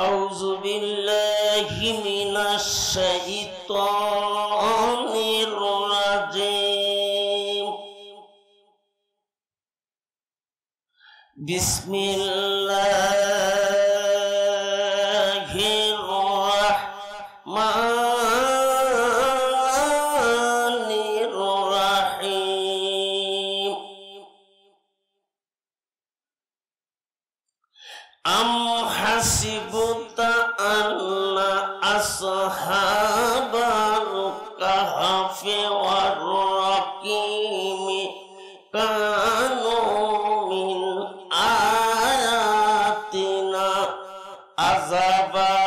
أعوذ بالله من الشيطان الرجيم بسم الله الرحمن الرحيم أم حسبت أن أصحاب الكهف والرقيم كانوا من آياتنا عجبا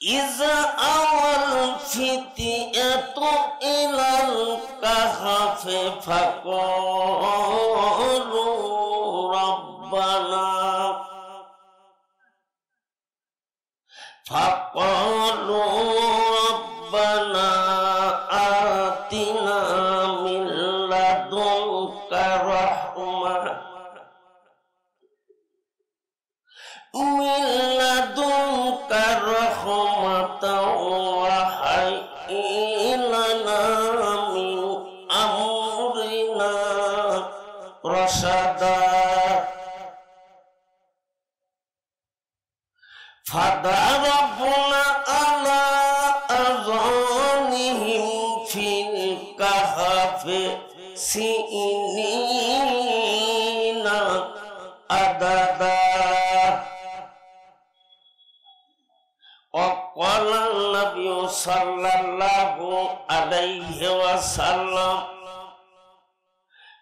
إذا أوى الفتية إلى الكهف فقالوا ربنا آتنا من لدنك رحمة وهيئ لنا من أمرنا رشدا فضربنا على آذانهم في الكهف سنين عددا وقال النبي صلى الله عليه وسلم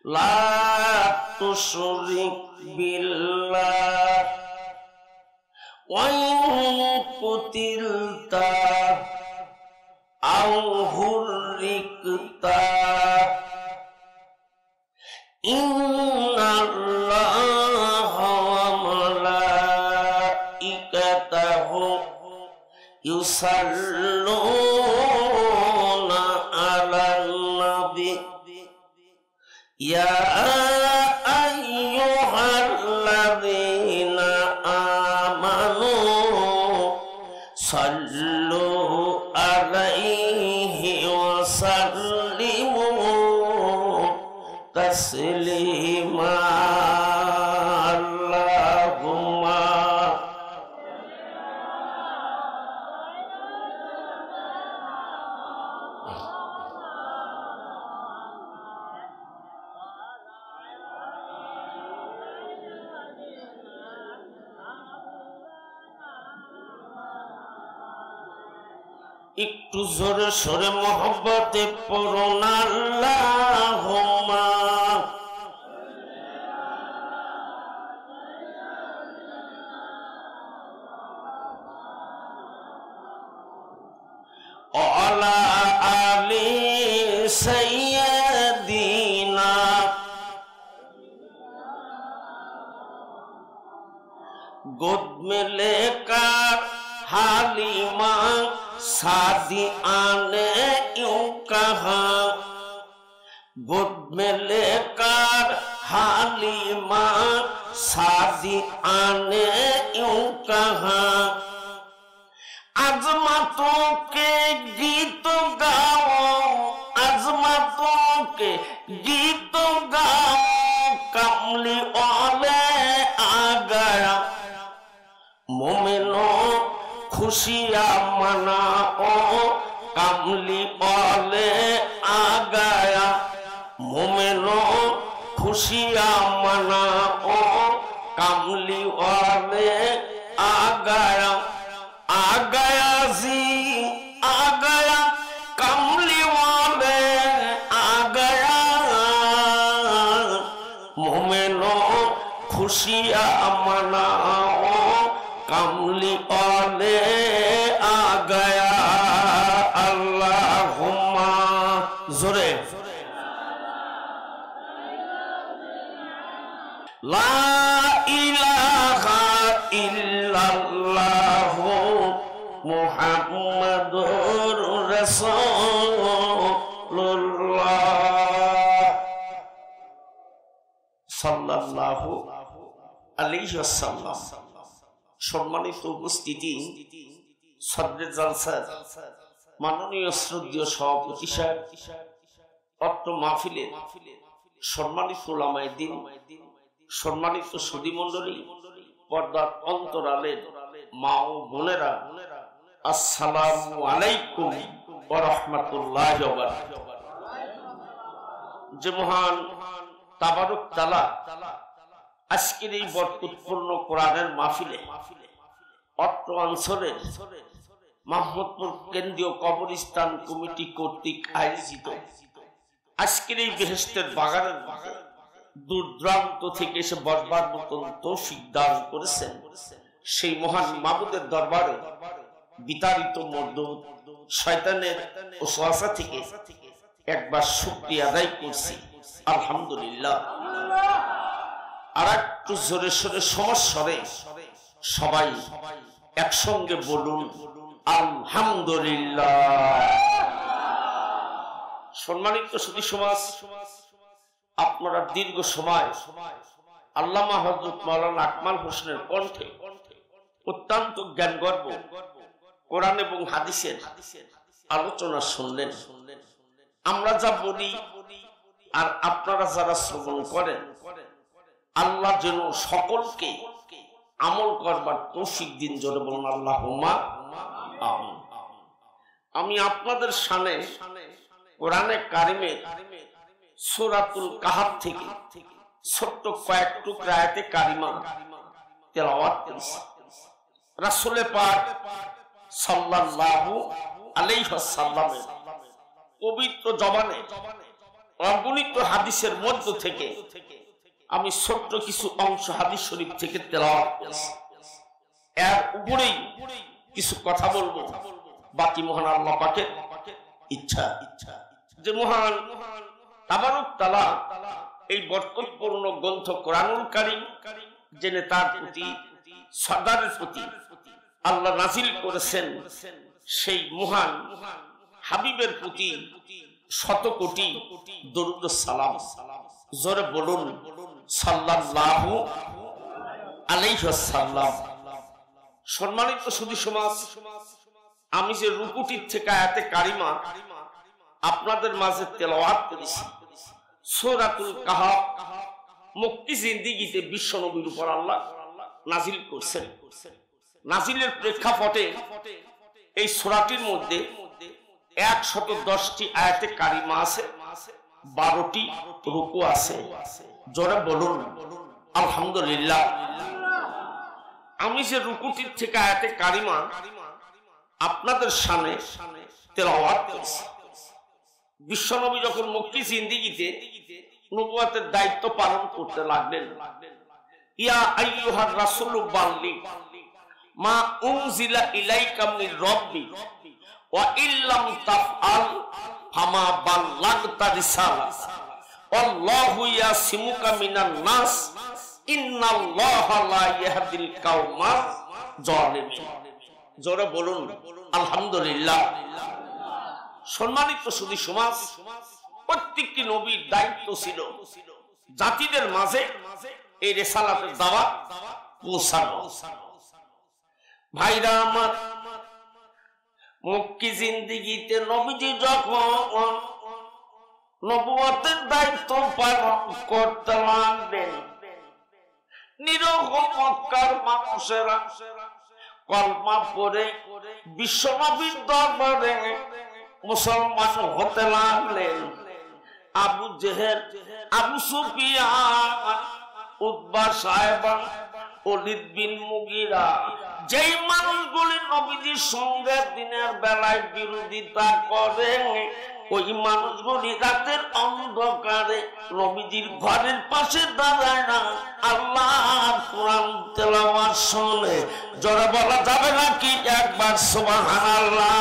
لا تشرك بالله وإن قتلت أو حرقت إن الله وملائكته يصلون على النبي يا أيها الذين آمنوا صلوا عليه وسلموا تسليما اللهم একটু জোরে সোরে মোহব্বতে পড়ুন আল্লাহুম্মা ওয়ালা আলি সাইয়্যিদিনা गोद में लेकर हालिमा सादिया ने यूं कहा गोद में लेकर हालिमा सादिया ने यूं कहा अजमतों के गीत गाओ अजमतों के गीत गाओ कमली वाले आ गया मोमिनो खुशियाँ मनाओ कमली वाले आ गया मोमिनो खुशियाँ मनाओ कमली वाले आ गया जी आ गया कमली वाले आ गया मोमिनो खुशियाँ मनाओ कमली वाले आ गया अल्लाहुम्मा जोरे ला इलाहा इल्लल्लाहु मुहम्मदुर रसूलुल्लाह सल्लल्लाहु আলাইহি ওয়াসাল্লাম। সম্মানিত উপস্থিতি, সদরে জালসার মাননীয় শ্রদ্ধেয় সভাপতি সাহেব, অত্র মাহফিলের সম্মানিত উলামায়ে দ্বীন, সম্মানিত সুধী মণ্ডলী, পর্দার অন্তরালের মা ও বোনেরা, আসসালামু আলাইকুম ওয়া রাহমাতুল্লাহি ওয়া বারাকাতুহু। যে মহান তাবারক তাআলা আজকের এই বরকতপূর্ণ কোরআনের মাহফিলে অত্র অঞ্চলের মাহমুদপুর কেন্দ্রীয় কবরস্থান কমিটি কর্তৃক আয়োজিত আজকের এই বেহেশতের বাগানের দূর দূরান্ত থেকে এসে বসবার মতন তৌফিক দান করেছেন, সেই মহান মাবুদের দরবারে বিতাড়িত মধ্য শয়তানের ওয়াসওয়াসা থেকে একবার শুকরিয়া আদায় করছি, আলহামদুলিল্লাহ। আর একটু জোরে সোরে সমস্বরে সবাই একসঙ্গে বলুন আলহামদুলিল্লাহ। সম্মানিত সুধী সমাজ, আপনারা দীর্ঘ সময় আল্লামা হযরত মাওলানা আকমাল হোসেনের কণ্ঠে অত্যন্ত জ্ঞানগর্ভ কোরআন এবং হাদিসের আলোচনা শুনলেন। আমরা যা বলি আর আপনারা যারা শ্রবণ করেন, আল্লাহ যেন সকলকে আমল করবার তৌফিক দিন। জোরে বলুন আল্লাহুম্মা আমিন। আমি আপনাদের সামনে কোরআনে কারিমের সূরাতুল কাহাফ থেকে ছোট্ট কয়েক টুকরা আয়াতে কারিমা তেলাওয়াত করছি। রাসূল পাক সাল্লাল্লাহু আলাইহি ওয়াসাল্লামের পবিত্র জবানে অগণিত হাদিসের মধ্য থেকে আমি ছোট্ট কিছু অংশ হাদিস শরীফ থেকে তেলাওয়াত করছি। এর উপরেই কিছু কথা বলবো, বাকি মহান আল্লাহ পাকের ইচ্ছা। যে মহান তাবারক তাআলা এই বরকতপূর্ণ গ্রন্থ কোরআনুল কারীম জেনে তার প্রতি সরদারের প্রতি আল্লাহ নাজিল করেছেন, সেই মহান হাবিবের প্রতি শত কোটি দরুদ ও সালাম। জোরে বলুন সাল্লাল্লাহু আলাইহি ওয়াসাল্লাম। সম্মানিত সুধী সমাজ, আমি যে রুকুটির থেকে আয়াতে কারিমা আপনাদের মাঝে তেলাওয়াত করেছি, সূরাতুল কাহাফ মুক্তি জিন্দেগিতে বিশ্ব নবীর উপর আল্লাহ নাজিল করছেন। নাজিলের প্রেক্ষাপটে এই সূরাটির মধ্যে 110টি আয়াতে কারিমা আছে, 12টি রুকু আছে। জোরে বলুন আলহামদুলিল্লাহ। আমি যে রুকুটির থেকে আয়াতে কারিমা আপনাদের সামনে তেলাওয়াত করেছি, বিশ্বনবী যখন মক্কি জিন্দেগিতে নবুয়তের দায়িত্ব পালন করতে লাগলেন, ইয়া আইয়ুহার রাসূলু বাল্লিগ মা উনজিলা ইলাইকা মির রাব্বিক ওয়া ইল্লাম তাফআল ফামা বাল্লাগতা রিসালাত আল্লাহু ইয়াসিমুকা মিনান নাস ইন্নাল্লাহা লা ইয়াহদিল কাওমাজ জালিমিন। জোরে বলুন আলহামদুলিল্লাহ। সম্মানিত সুধী সমাজ, প্রত্যেকটি নবীর দায়িত্ব ছিল জাতিদের মাঝে এই রিসালাতের দাওয়াত পৌঁছানো। ভাইরা আমার, মক্কি জিন্দেগিতে নবীজি যখন নবুয়তের দায়িত্ব পালন করতে লাগলেন, নিরহ মক্কার মানুষেরা কলমা পড়ে বিশ্বনবীর দরবারে মুসলমান হতে লাগলেন। আবু জেহেল, আবু সুফিয়ান, উতবা সাহেবা, ওলীদ বিন মুগীরা, যেই মানুষগুলি নবীজির সঙ্গে দিনের বেলায় বিরোধিতা করে, ওই মানুষগুলি রাতের অন্ধকারে নবীজির ঘরের পাশে দাঁড়ায় না, আল্লাহর কোরআন তেলাওয়াত শুনে। জোরে বলা যাবে নাকি একবার সুবহানাল্লাহ?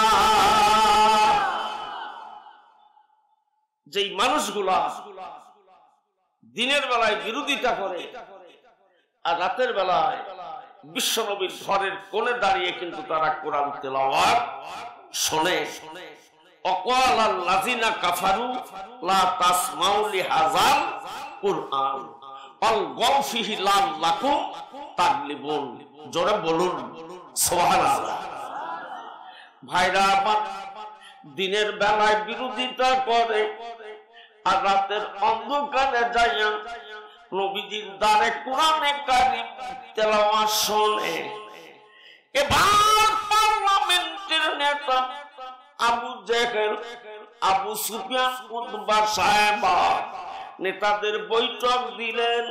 যেই মানুষগুলা দিনের বেলায় বিরোধিতা করে আর রাতের বেলায় বিশ্বনবীর ঘরের কোণে দাঁড়িয়ে কিন্তু তারা কোরআন তেলাওয়াত শোনে। অকালাল্লাযিনা কাফারু লা তাসমাউ লিহাযাল কুরআন আলগাউ ফিহি লাল্লাকুম তাগলিবুন, জোরে বলুন সুবহানাল্লাহ। ভাইরা আমার, দিনের বেলায় বিরোধিতা করে আর রাতের অন্ধকারে যাইয়া নবীজির দ্বারে কোরআনে কারীম তেলাওয়াত শোনে। এবার পার্লামেন্টের নেতা আবু জেহেল, আবু সুফিয়ান, উতবা সাহেবা নেতাদের বৈঠক দিলেন।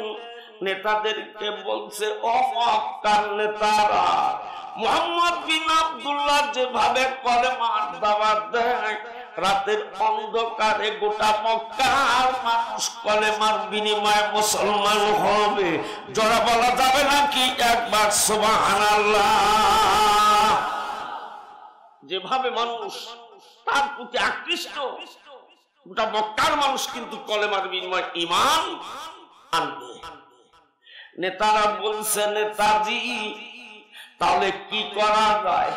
নেতাদেরকে বলছে, ও মক্কার নেতারা, মুহাম্মদ বিন আব্দুল্লাহ যেভাবে কলেমার দাওয়াত দেয়, রাতের অন্ধকারে গোটা মক্কার মানুষ কলেমার বিনিময়ে মুসলমান হবে। জোরে বলা যাবে নাকি একবার সুবহানাল্লাহ? যেভাবে মানুষ তার প্রতি আকৃষ্ট, গোটা মক্কার মানুষ কিন্তু কলেমার বিনিময়ে ঈমান আনবে। নেতারা বলছে, নেতাজি তাহলে কি করা যায়?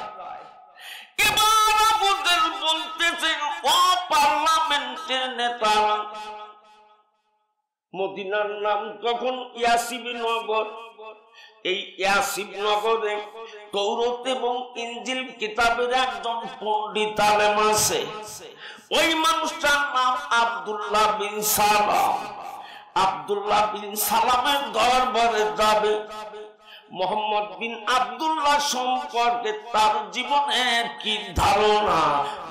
এবার আবু জেহেল বলতেছে, ও পার্লামেন্টের নেতারা, মদিনার নাম তখন ইয়াসিব নগর। এই ইয়াসিব নগরে তৌরাত এবং ইনজিল কিতাবের একজন পণ্ডিত আলেম আছে। ওই মানুষটার নাম আব্দুল্লাহ বিন সালাম। আব্দুল্লাহ বিন সালামের দরবারে যাবে। মুহাম্মদ বিন আব্দুল্লাহ সম্পর্কে তার জীবনের কি ধারণা,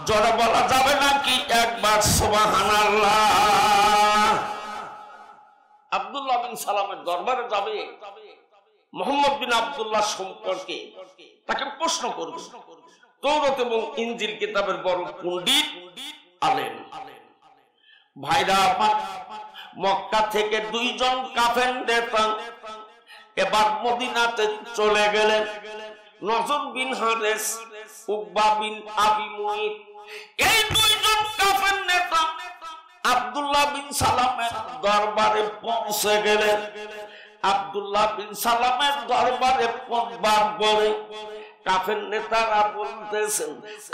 জোরে বলা যাবে নাকি একবার সুবহানাল্লাহ? আব্দুল্লাহ বিন সালামের দরবারে যাবে, মুহাম্মদ বিন আব্দুল্লাহ সম্পর্কে তাকে প্রশ্ন করবে। তৌরাত এবং ইনজিল কিতাবের বড় পণ্ডিত আলেম। ভাইরা, মক্কা থেকে দুইজন কাফের নেতা এবার মদিনাতে চলে গেলেন। নজর বিন হারেস, উকবা বিন আবি মুঈত, এই দুইজন কাফের নেতা আব্দুল্লাহ বিন সালামের দরবারে পৌঁছে গেলেন। আব্দুল্লাহ বিন সালামের দরবারে পৌঁছবার পরে কাফের নেতারা বলতেছেন,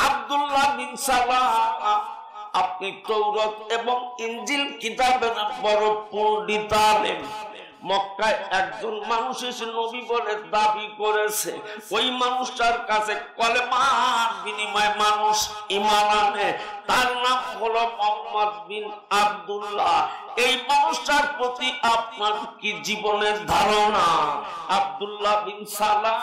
আব্দুল্লাহ বিন সালাম, আপনি তৌরাত এবং ইনজিল কিতাবের বড় পণ্ডিত আলেম। মক্কায় একজন মানুষ এসে নবী বলে দাবি করেছে, ওই মানুষটার কাছে কলেমার বিনিময়ে মানুষ ঈমান আনে। তার নাম হলো মুহাম্মদ বিন আব্দুল্লাহ। এই মানুষটার প্রতি আপনার কি জীবনের ধারণা? আব্দুল্লাহ বিন সালাম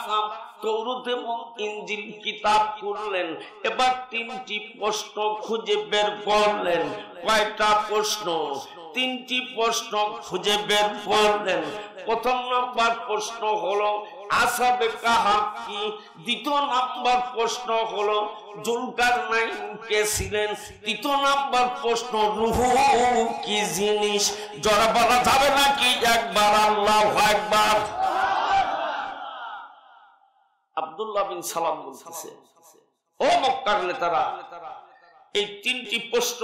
তৌরাত এবং ইনজিল কিতাব পড়লেন। এবার তিনটি প্রশ্ন খুঁজে বের করলেন। কয়টা প্রশ্ন? তিনটি প্রশ্ন খুঁজে বের করলেন। প্রথম নাম্বার প্রশ্ন হলো আসহাবে কাহাফ কি? দ্বিতীয় নাম্বার প্রশ্ন হলো জুলকারনাইন কে ছিলেন? তৃতীয় নাম্বার প্রশ্ন রূহ কি জিনিস? জোরে বলা যাবে নাকি একবার আল্লাহু আকবার? আব্দুল্লাহ বিন সালাম বলতেছে, ও মক্কার নেতারা, এই তিনটি প্রশ্ন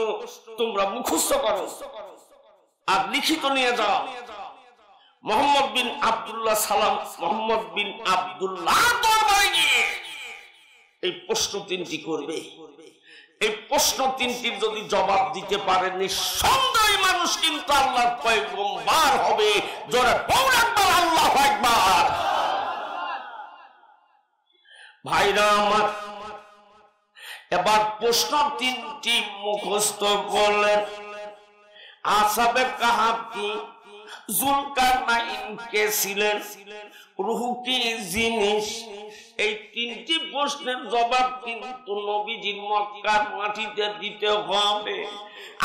তোমরা মুখস্থ করো আর লিখিত নিয়ে যাও। মুহাম্মদ বিন আব্দুল্লাহ সালাম মুহাম্মদ বিন আব্দুল্লাহ দরবারে গিয়ে এই প্রশ্ন তিনটি করবে। এই প্রশ্ন তিনটির যদি জবাব দিতে পারে, নিঃসন্দেহে মানুষ কিন্তু আল্লাহর পয়গম্বর হবে। জোরে বলুন একবার আল্লাহু আকবার। ভাইরা আমার, এবার প্রশ্ন তিনটি মুখস্থ করলেন। আসহাবে কাহাফ কি? জুলকারনাইন কে ছিলেন? রূহ কি জিনিস? এই তিনটি প্রশ্নের জবাব কিন্তু নবীজির মক্কার মাটিতে দিতে হবে।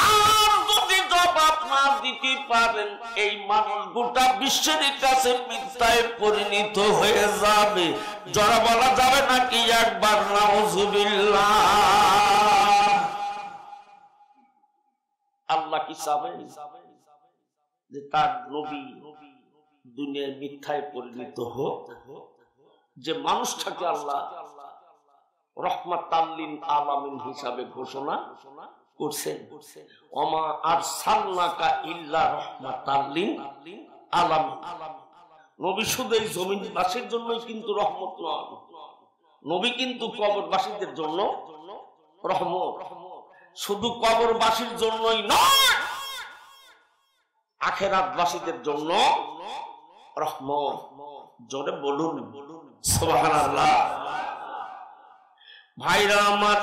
আর যদি জবাব না দিতে পারেন, এই মানুষ গোটা বিশ্বের কাছে মিথ্যায় পরিণত হয়ে যাবে। জোরে বলা যাবে নাকি একবার নাউজুবিল্লাহ? আল্লাহ কি চাবেন যে তার নবী দুনিয়ায় মিথ্যায় পরিণত হোক? যে মানুষটাকে আল্লাহ রাহমাতাল লিল আলামিন হিসাবে ঘোষণা করছেন, ওমা আরসালনাকা ইল্লা রাহমাতাল লিল আলামিন। নবী শুধু এই জমিনবাসীর জন্যই কিন্তু রহমত নন, নবী কিন্তু কবরবাসীদের জন্য রহমত। শুধু কবরবাসীর জন্যই নয়, আখিরাতবাসীদের জন্য রহমত। জোরে বলুন সুবহানাল্লাহ। ভাইরা আমার,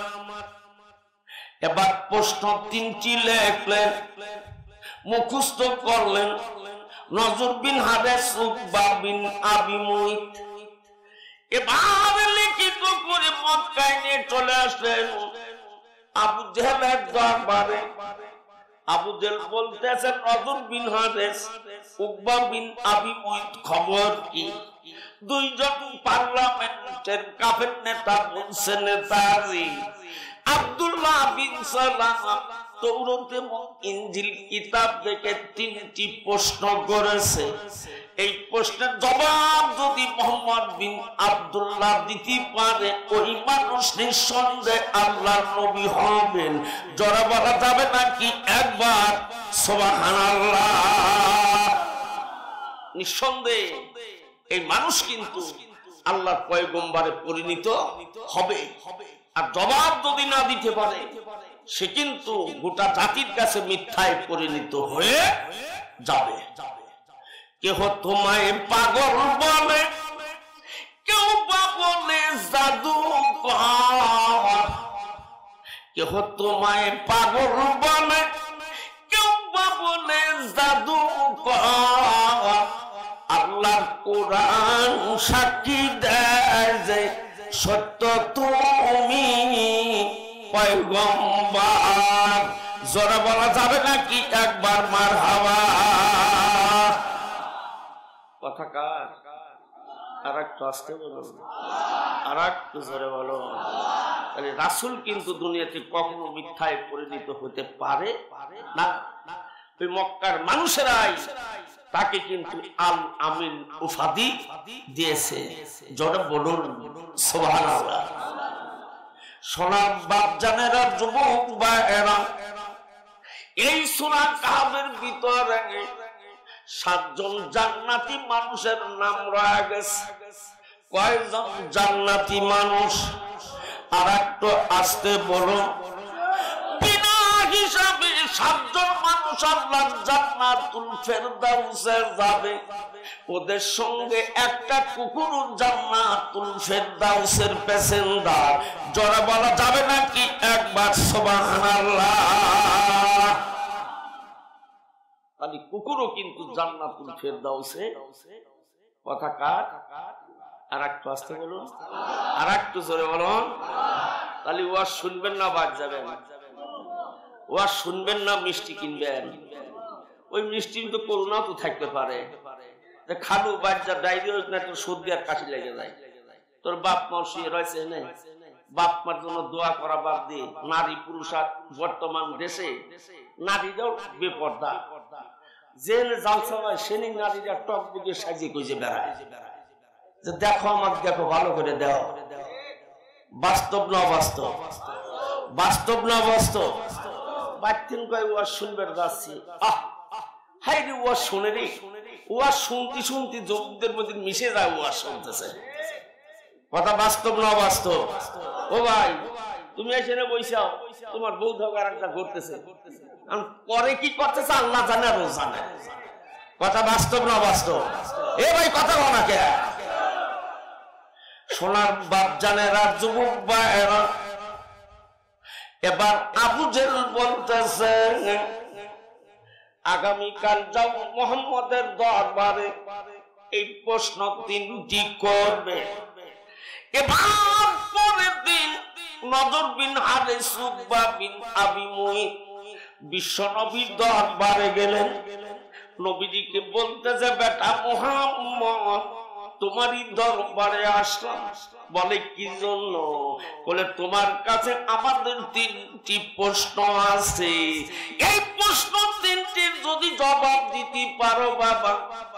এবার প্রশ্ন 3টি লেখলেন, মুখস্থ করলেন। নজর বিন হারেস, উকবা বিন আবি মুইত। এবার লিখিত করে মক্কায় নিয়ে চলে আসলেন আবু জেহেলের দরবারে। আবু জেহেল বলতেছেন, নজর বিন হারেস, উকবা বিন আবি মুইত খবর কি? দুইজন পার্লামেন্টের কাফের নেতা বলছে, নেতাজি আব্দুল্লাহ বিন সালাম তৌরাত এবং ইনজিল কিতাব থেকে 3টি প্রশ্ন করেছে। এই প্রশ্নের জবাব যদি মোহাম্মদ বিন আব্দুল্লাহ দিতে পারে, ওই মানুষ নিঃসন্দেহে আল্লাহর নবী হবেন। জোরে বলা যাবে নাকি একবার সুবহানাল্লাহ? নিঃসন্দেহে এই মানুষ কিন্তু আল্লাহর পয়গম্বরে পরিণত হবে। আর জবাব যদি না দিতে পারে, সে কিন্তু গোটা জাতির কাছে মিথ্যায় পরিণত হয়ে যাবে। কেহ তোমায় পাগল বলে, কেউ বা বলে জাদুকর। কেহ তোমায় পাগল বলে, কেউ বা বলে জাদুকর। আল্লাহর কোরআন সাক্ষী দেয় যে সত্য তুমি পয়গম্বর। জোরে বলা যাবে নাকি একবার মারহাবা? কথা কার? আর একটু আসতে বলো, আর একটু জোরে বলো। তাহলে রাসূল কিন্তু দুনিয়াতে কখনো মিথ্যায় পরিণত হতে পারে না। ওই মক্কার মানুষেরাই তাকে কিন্তু আল আমিন উপাধি দিয়েছে। জোরে বলুন সুবহানাল্লাহ। সোনার বাপ জানেরা, যুবক ভাইয়েরা, এই সূরা কাহফের ভিতরে 7 জন জান্নাতি মানুষের নাম রয়ে গেছে। কয়জন জান্নাতি মানুষ? আর একটু আসতে বলো। বিনা হিসাবে 7 জন মানুষ আল্লাহর জান্নাতুল ফেরদাউসে যাবে। ওদের সঙ্গে একটা কুকুর জান্নাতুল ফেরদাউসের প্যাসেঞ্জার। জোরে বলা যাবে নাকি একবার সুবহানাল্লাহ? তাহলে কুকুরও কিন্তু জান্নাতুল ফেরদাউসে। কথা কার? আর একটু আসতে বলুন, আর একটু জোরে বলুন। তাহলে ওয়াজ শুনবেন না বাদ যাবেন? ওয়াজ শুনবেন না মিষ্টি কিনবেন? ওই মিষ্টি তো করোনা তো থাকতে পারে, খালু বাচ্চা ডায়রি হোক না, তোর সর্দি আর কাশি লেগে যায়। তোর বাপ মা শুয়ে রয়েছে, বাপ মার জন্য দোয়া করা বাদ দিয়ে নারী পুরুষ আর বর্তমান দেশে নারীরাও বেপর্দা। যে জালসা হয় সেনি নারীরা টক বুঝে সাজিয়ে খুঁজে বেড়ায় যে দেখো আমাকে, দেখো ভালো করে দাও। বাস্তব না বাস্তব? বাস্তব না বাস্তব? বাচ্চেন কয় ওয়াজ শুনবেন যাচ্ছি, হাই রে ওয়াজ শুনে রে। ওয়াজ শুনতে শুনতে যোগদের মধ্যে মিশে যায়, ওয়াজ শুনতেছে। কথা বাস্তব না বাস্তব? ও ভাই, তুমি এখানে বইসাও, তোমার বউ ধর একটা ঘুরতেছে, পরে কি করতেছে আল্লাহ জানে আর ও জানে। কথা বাস্তব না বাস্তব? এ ভাই কথা বলা কে? সোনার বাপ জানেরা, যুবক ভাইয়েরা, এবার আবু জেহেল বলতেছে, আগামীকাল যাও মুহাম্মদের দরবারে, এই প্রশ্ন 3টি করবে। এবার পরের দিন নজর বিন হারেস, উকবা বিন আবি মুইত বিশ্ব নবীর দরবারে গেলেন। নবীজিকে বলতেছে, বেটা মুহাম্মদ, তোমারই দরবারে আসলাম। বলে কি জন্য? বলে তোমার কাছে আমাদের 3টি প্রশ্ন আছে। এই প্রশ্ন 3টির যদি জবাব দিতে পারো বাবা,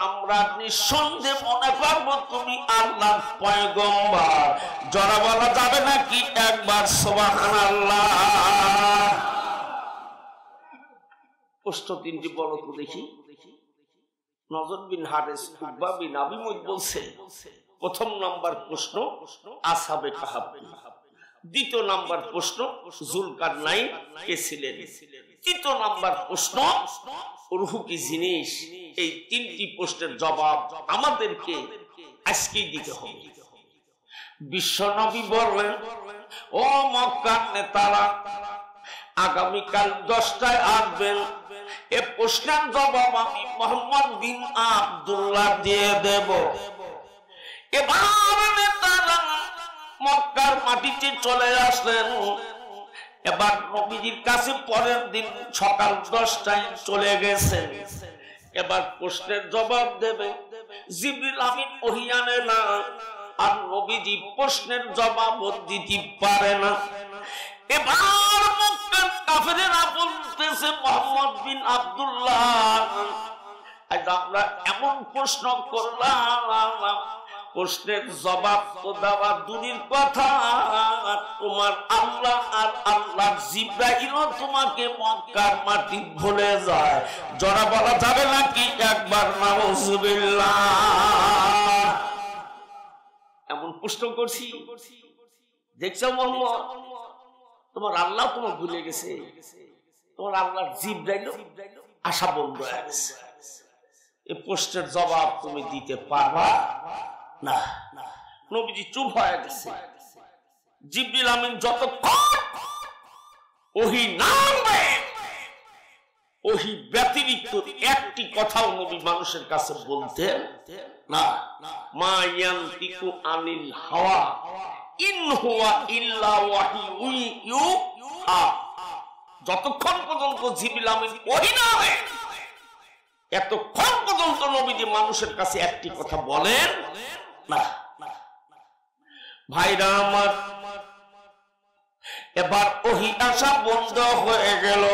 আমরা নিঃসন্দেহে মনে করবো তুমি আল্লাহর পয়গম্বর। জোরে বলা যাবে নাকি একবার সুবহানাল্লাহ? প্রশ্ন 3টি বলো তো দেখি। নজর বিন হারেস, উকবা বিন আবি মুইত বলছে, প্রথম নাম্বার প্রশ্ন আসহাবে কাহাফ, দ্বিতীয় নাম্বার প্রশ্ন যুলকারনাইন কে ছিলেন, তৃতীয় নাম্বার প্রশ্ন রূহ কি জিনিস, এই তিনটি প্রশ্নের জবাব আমাদেরকে আজকেই দিতে হবে। বিশ্বনবী বললেন, ও মক্কার নেতারা, আগামীকাল 10টায় আসবেন, এ প্রশ্নের জবাব আমি মোহাম্মদ বিন আব্দুল্লাহ দিয়ে দেব। এবার নেতারা মক্কার মাটিতে চলে আসলেন। এবার নবীজির কাছে পরের দিন সকাল 10টায় চলে গেছেন। এবার প্রশ্নের জবাব দেবে। জিবরিল আমিন ওহী আনে না, আর নবীজি প্রশ্নের জবাব দিতে পারে না। এবার মক্কার কাফেরেরা বলতেছে, মুহাম্মদ বিন আব্দুল্লাহ, আজ আমরা এমন প্রশ্ন করলাম, প্রশ্নের জবাব তো দেওয়া দূরের কথা, তোমার আল্লাহ আর আল্লাহর জিবরাইলও তোমাকে মক্কার মাটি ভুলে যায়। জরা বলা যাবে নাকি একবার নাউজুবিল্লাহ? এমন প্রশ্ন করছি, দেখছো মোহাম্মদ, তোমার আল্লাহ তোমার ভুলে গেছে, তোমার আল্লাহর জিবরাইলও আশা বন্ধ হয়ে গেছে। এই প্রশ্নের জবাব তুমি দিতে পারবা না। নবীজি চুপ হয়ে গেছে। জিবরিল আমিন যতক্ষণ ওহী নামবে, ওহী ব্যতিরিক্ত একটি কথাও নবী মানুষের কাছে বলতেন না। মা ইয়ানতিকু আনিল হাওয়া ইন হুয়া ইল্লা ওয়াহয়ুন ইউহা। যতক্ষণ পর্যন্ত জিবরিল আমিন ওহী না হয়, এতক্ষণ পর্যন্ত নবীজি মানুষের কাছে একটি কথা বলেন না। ভাইরা আমার, এবার ওহী আসা বন্ধ হয়ে গেল।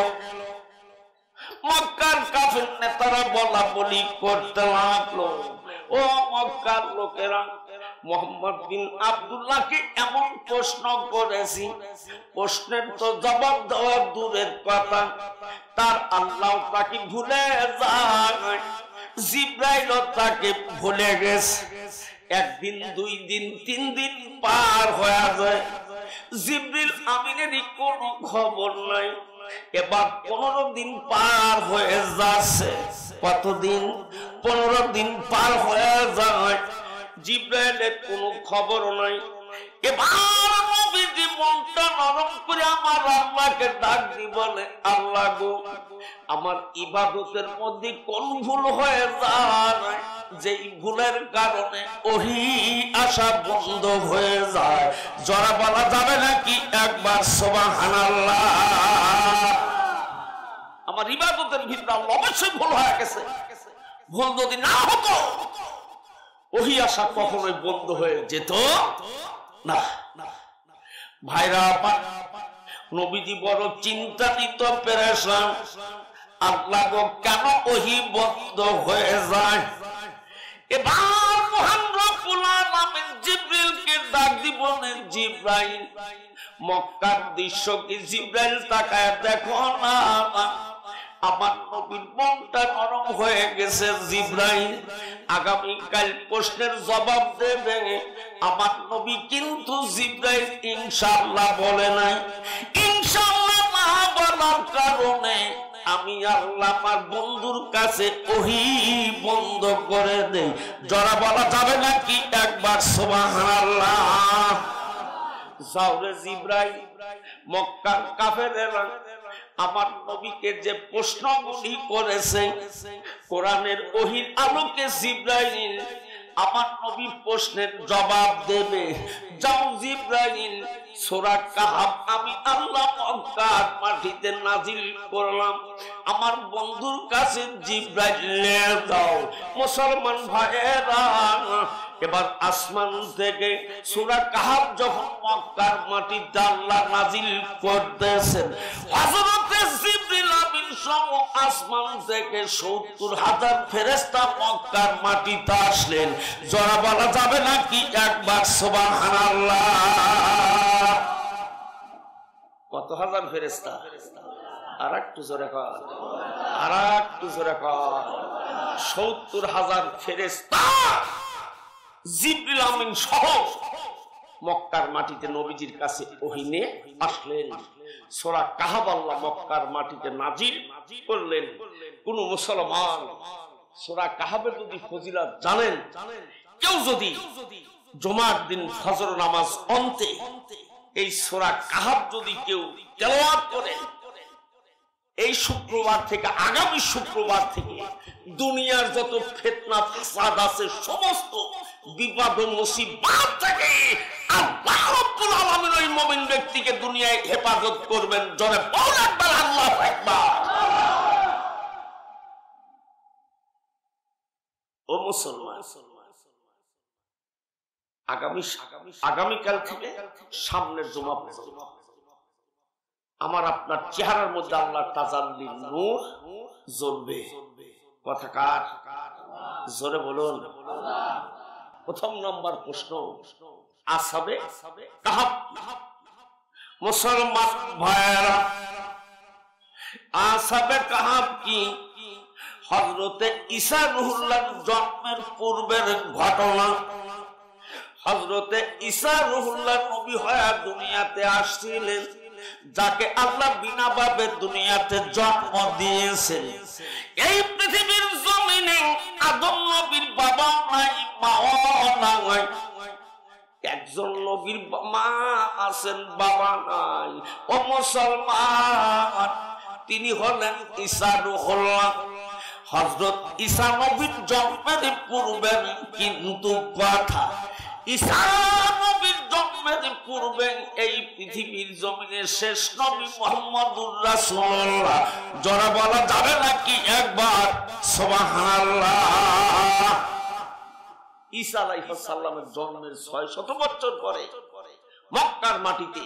মক্কার কাফের নেতারা বলা বলি করতে লাগলো, ও মক্কার লোকেরা, মুহাম্মদ বিন আব্দুল্লাহকে এমন প্রশ্ন করেছি, প্রশ্নের তো জবাব দেওয়া দূরের কথা, তার আল্লাহ তাকে ভুলে যায়, জিবরাইলও তাকে ভুলে গেছে। একদিন, 2 দিন, 3 দিন পার হয়ে যায়, জিবরিল আমিনেরই কোনো খবর নাই। এবার 15 দিন পার হয়ে যাচ্ছে। কতদিন? 15 দিন পার হয়ে যায়, জিবরাইলের কোনো খবর নাই। এবার নবীজি মনটা নরম করে আমার আল্লাহকে ডাক দিয়ে বলে, আল্লাহ গো, আমার ইবাদতের মধ্যে কোন ভুল হয়ে যায়, যেই ভুলের কারণে ওহী আসা বন্ধ হয়ে যায়? জরা বলা যাবে নাকি একবার সুবহানাল্লাহ? আমার ইবাদতের ভিতরে অবশ্যই ভুল হয়ে গেছে। ভুল যদি না হতো, ওহী আসা কখনোই বন্ধ হয়ে যেত না। ভাইরা, নবীজি বড় চিন্তান্বিত, পেরেশান। আল্লাহ গো, কেন ওহী বন্ধ হয়ে যায়? এবার মহান রব্বুল আলামিন জিবরিলকে ডাক দি বলেন, জিবরাইল, মক্কার দৃশ্য কি জিবরাইল তাকায় দেখো না, আমার নবীর মনটা নরম হয়ে গেছে। জিবরাইল আগামীকাল প্রশ্নের জবাব দেবে। আমার নবী কিন্তু জিবরাইল ইনশাআল্লাহ বলে নাই। ইনশাআল্লাহ না বলার কারণে আমি আল্লাহ আমার বন্ধুর কাছে ওহী বন্ধ করে দেই। জরা বলা যাবে নাকি একবার সুবহানাল্লাহ? যাওরে জিবরাইল, মক্কার কাফেরেরা আমার নবীকে যে প্রশ্নগুলি করেছে, কোরআনের ওহীর আলোকে জিবরাইল আমার নবী প্রশ্নের জবাব দেবে। যাও জিবরাইল, সূরা কাহাফ আমি আল্লাহ মক্কার মাটিতে নাজিল করলাম, আমার বন্ধুর কাছে জিবরাইল নিয়ে যাও। মুসলমান ভাইয়েরা, এবার আসমান থেকে সূরা কাহাফ যখন মক্কার মাটিতে আল্লাহ নাজিল করতেছেন, হযরতে জিবরিল আমিন সহ আসমান থেকে 70,000 ফেরেশতা মক্কার মাটিতে আসলেন। জরা বলা যাবে নাকি একবার সুবহানাল্লাহ? কত হাজার ফেরেশতা? আর একটু জোরে কর, আর একটু জোরে কর। 70,000 ফেরেশতা জিবরিল আমিন সহ মক্কার মাটিতে নবীজির কাছে ওহী নিয়ে আসলেন। সূরা কাহাফ আল্লাহ মক্কার মাটিতে নাজিল করলেন। কোন মুসলমান সূরা কাহাফের যদি ফজিলত জানেন, কেউ যদি জুমার দিন ফজর নামাজ অন্তে এই সূরা কাহাফ যদি কেউ তেলাওয়াত করে, এই শুক্রবার থেকে আগামী শুক্রবার থেকে দুনিয়ার যত ফিতনা ফাসাদ আছে সমস্ত বিপদ ও মুসিবত থেকে আল্লাহ রাব্বুল আলামিন ওই মুমিন ব্যক্তিকে দুনিয়ায় হেফাজত করবেন। জোরে বলেন একবার আল্লাহু আকবার। ও মুসলমান, আগামীকাল থেকে সামনের জুমা পর্যন্ত আমার আপনার চেহারার মধ্যে আল্লাহর তাজাল্লি নূর জ্বলবে। কথা কার? জোরে বলুন। প্রথম নম্বর প্রশ্ন, আসহাবে কাহাফ। মুসলমান ভাইরা, আসহাবে কাহাফ কি? হযরতে ঈসা রূহুল্লাহর জন্মের পূর্বের ঘটনা। হযরতে ঈসা রূহুল্লাহ নবী হয়ে দুনিয়াতে আসছিলেন, যাকে আল্লাহ বিনা বাপে দুনিয়াতে জন্ম দিয়েছেন। এই পৃথিবীর জমিনে আদম নবীর বাবা নাই, মাও নাই। একজন নবীর মা আছেন, বাবা নাই। ও মুসলমান, তিনি হলেন ঈসা রূহুল্লাহ। হযরত ঈসা নবীর জন্মের পূর্বের কিন্তু কথা, ঈসা নবীর জন্মের পূর্বে এই পৃথিবীর জমিনে শেষ নবী মুহাম্মদুর রাসূলুল্লাহ। যারা বলা যাবে নাকি একবার সুবহানাল্লাহ। ঈসা আলাইহিস সালামের জন্মের 600 বছর পরে মক্কার মাটিতে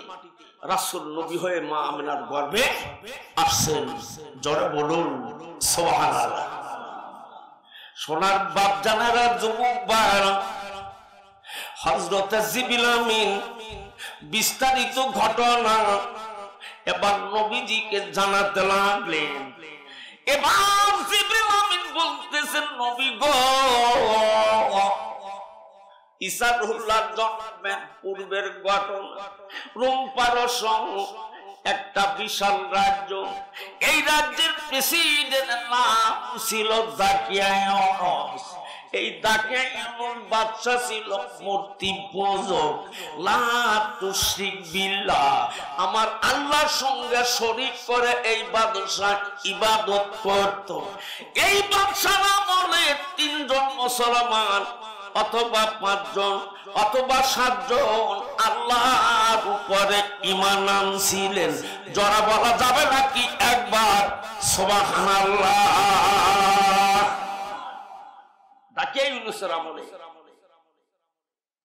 রাসূল নবী হয়ে মা আমিনার গর্ভে আসছেন। যারা বলুন সুবহানাল্লাহ। সোনার বাপ জানেরা, যুবক ভাইরা, হযরত জিবরিল আমিন বিস্তারিত ঘটনা এবার নবীজিকে জানাতে লাগলেন। এবার জিবরিল আমিন বলতেছেন, নবী গো, ঈসা রূহুল্লাহর জন্মের পূর্বের ঘটনা। রোম পারস্য একটা বিশাল রাজ্য। এই রাজ্যের প্রেসিডেন্টের নাম ছিল দাকিয়ানুস। এই দাকিয়ানুস বাদশা ছিল মূর্তি পূজক। লা তুশরিক বিল্লাহ, আমার আল্লাহর সঙ্গে শরীক করে এই বাদশা ইবাদত করত। এই বাদশার আমলে 3 জন মুসলমান অথবা 5 জন অথবা 7 জন আল্লাহর উপরে ঈমান আনছিলেন। যারা বলা যাবে নাকি একবার সুবহানাল্লাহ। দাকিয়া ইউনূসের আমলে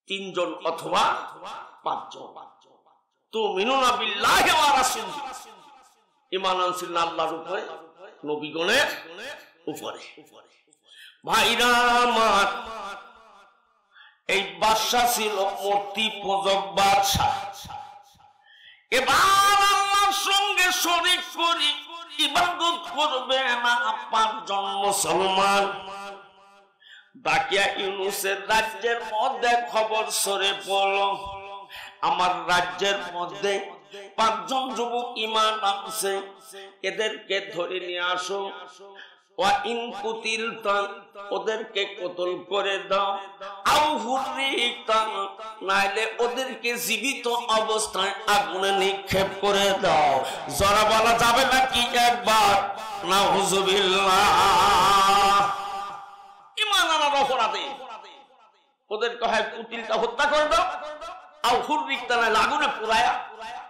3 জন অথবা 5 জন তুমিনুনা বিল্লাহি ওয়া রাসূলিহি, ঈমান আনছিলেন আল্লাহর উপরে, নবীগণের উপরে। ভাইরা আমার, এই বাদশা ছিল মূর্তি পূজক বাদশা। এবার আল্লাহর সঙ্গে শরীক করি ইবাদত করবে না 5 জন মুসলমান। দাকিয়া ইউনূসের রাজ্যের মধ্যে খবর ছড়ে পড়ল, আমার রাজ্যের মধ্যে 5 জন যুবক ঈমান আনছে, এদেরকে ধরে নিয়ে আসো। ওয়া ইন কুতিলতা, ওদেরকে কতল করে দাও। আও হুরিকতা, নাইলে ওদেরকে জীবিত অবস্থায় আগুনে নিক্ষেপ করে দাও। যারা বলা যাবে নাকি একবার নাউযুবিল্লাহ। ঈমান আনার অপরাধে ওদেরকে হয় কুতিলতা হত্যা করে দাও, আও হুরিকতা, নাইলে আগুনে পুরায়া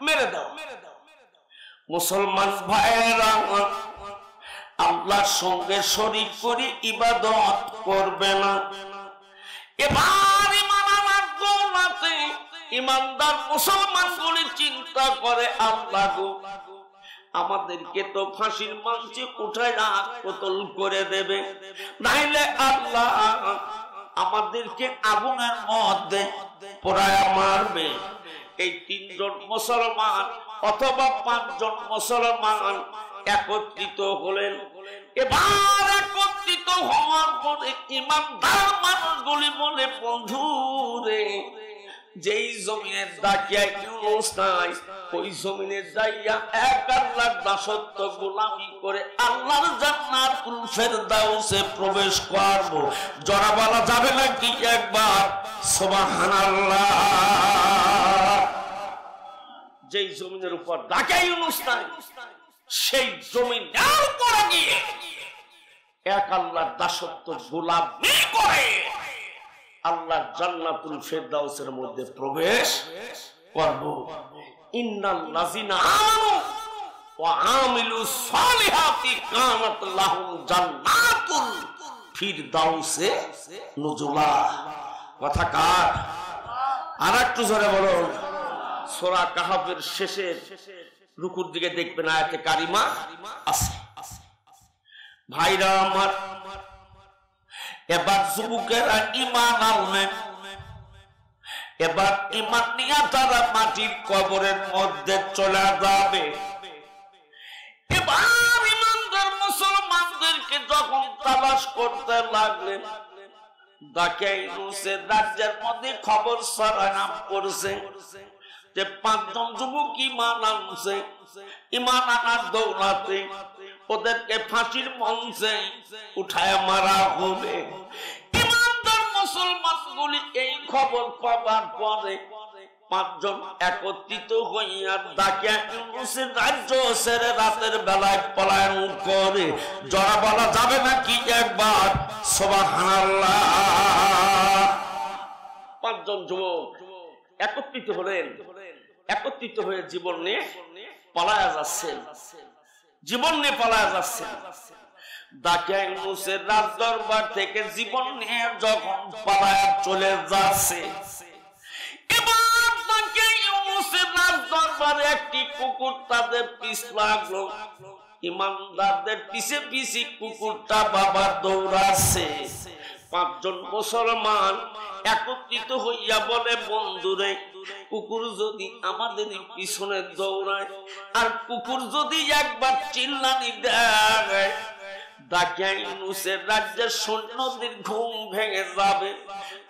মেরে দাও। মুসলমান ভাইরা, আল্লাহর সঙ্গে শরীক করে ইবাদত করবে না। এবার ঈমান আনার দৌলতে ঈমানদার মুসলমানগুলি চিন্তা করে, আল্লাহ গো, আমাদেরকে তো ফাঁসির মঞ্চে উঠায়া কতল করে দেবে, নাইলে আল্লাহ আমাদেরকে আগুনের মধ্যে পোড়ায়া মারবে। এই 3 জন মুসলমান অথবা 5 জন মুসলমান একত্রিত হলেন। এবার একত্রিত হওয়ার পরে ঈমানদার মানুষগুলি বলে, বন্ধু রে, যেই জমিনের দাকিয়া ইউনূস নাই, ওই জমিনে যাইয়া এক আল্লাহর দাসত্ব গোলামি করে আল্লাহর জান্নাতুল ফেরদাউসে প্রবেশ করব। জোরে বলা যাবে নাকি একবার সুবহানাল্লাহ? যেই জমিনের উপর ডাকে ইউনূস নাই, সেই জমিনের উপর গিয়ে এক আল্লাহর দাসত্ব গোলামি করে আল্লাহর জান্নাতুল ফেরদাউসের মধ্যে প্রবেশ করব। ইন্নাল্লাযিনা আমানু ওয়া আমিলুস সালিহাতি কানাত লাহুম জান্নাতুল ফিরদাউসে নুজুলা। কথা কার? আরেকটু জোরে বলুন। সূরা কাহফের শেষের রুকুর দিকে দেখবেন আয়াতে কারিমা আছে। ভাইরা আমার, এবার যুবকেরা ঈমান আনলেন। এবার ঈমান নিয়ে তারা মাটির কবরের মধ্যে চলে যাবে। এবার ঈমানদার মুসলমানদেরকে যখন তালাশ করতে লাগলেন, ডাকে ইউনূসের রাজ্যের মধ্যে খবর ছড়ানো পড়ছে যে 5 জন যুবক ঈমান আনছে। ঈমান আনার দৌলতে ওদেরকে ফাঁসির মঞ্চে উঠায় মারা হবে। ঈমানদার মুসলমানগুলি এই খবর পাবার পরে 5 জন একত্রিত হইয়া ডাকে ইউনূসের রাজ্য ছেড়ে রাতের বেলায় পলায়ন করে। জোরে বলা যাবে নাকি একবার সুবহানাল্লাহ? 5 জন যুবক একত্রিত হলেন, একত্রিত হয়ে জীবন নিয়ে পালায়া যাচ্ছেন, জীবন নিয়ে পালায়া যাচ্ছেন। ডাকে ইউনূসের রাজ দরবার থেকে জীবন নিয়ে যখন পালায়া চলে যাচ্ছে, এবার ডাকে ইউনূসের রাজ দরবারে একটি কুকুর তাদের পিছ লাগলো। ঈমানদারদের পিছে পিছে কুকুরটা বাবা দৌড়াচ্ছে। 5 জন মুসলমান একত্রিত হইয়া বলে, বন্ধুরে, কুকুর যদি আমাদের পিছনে দৌড়ায় আর কুকুর যদি একবার চিল্লানি দেয়, ডাকে ইউনূসের রাজ্যের সৈন্যদের ঘুম ভেঙে যাবে,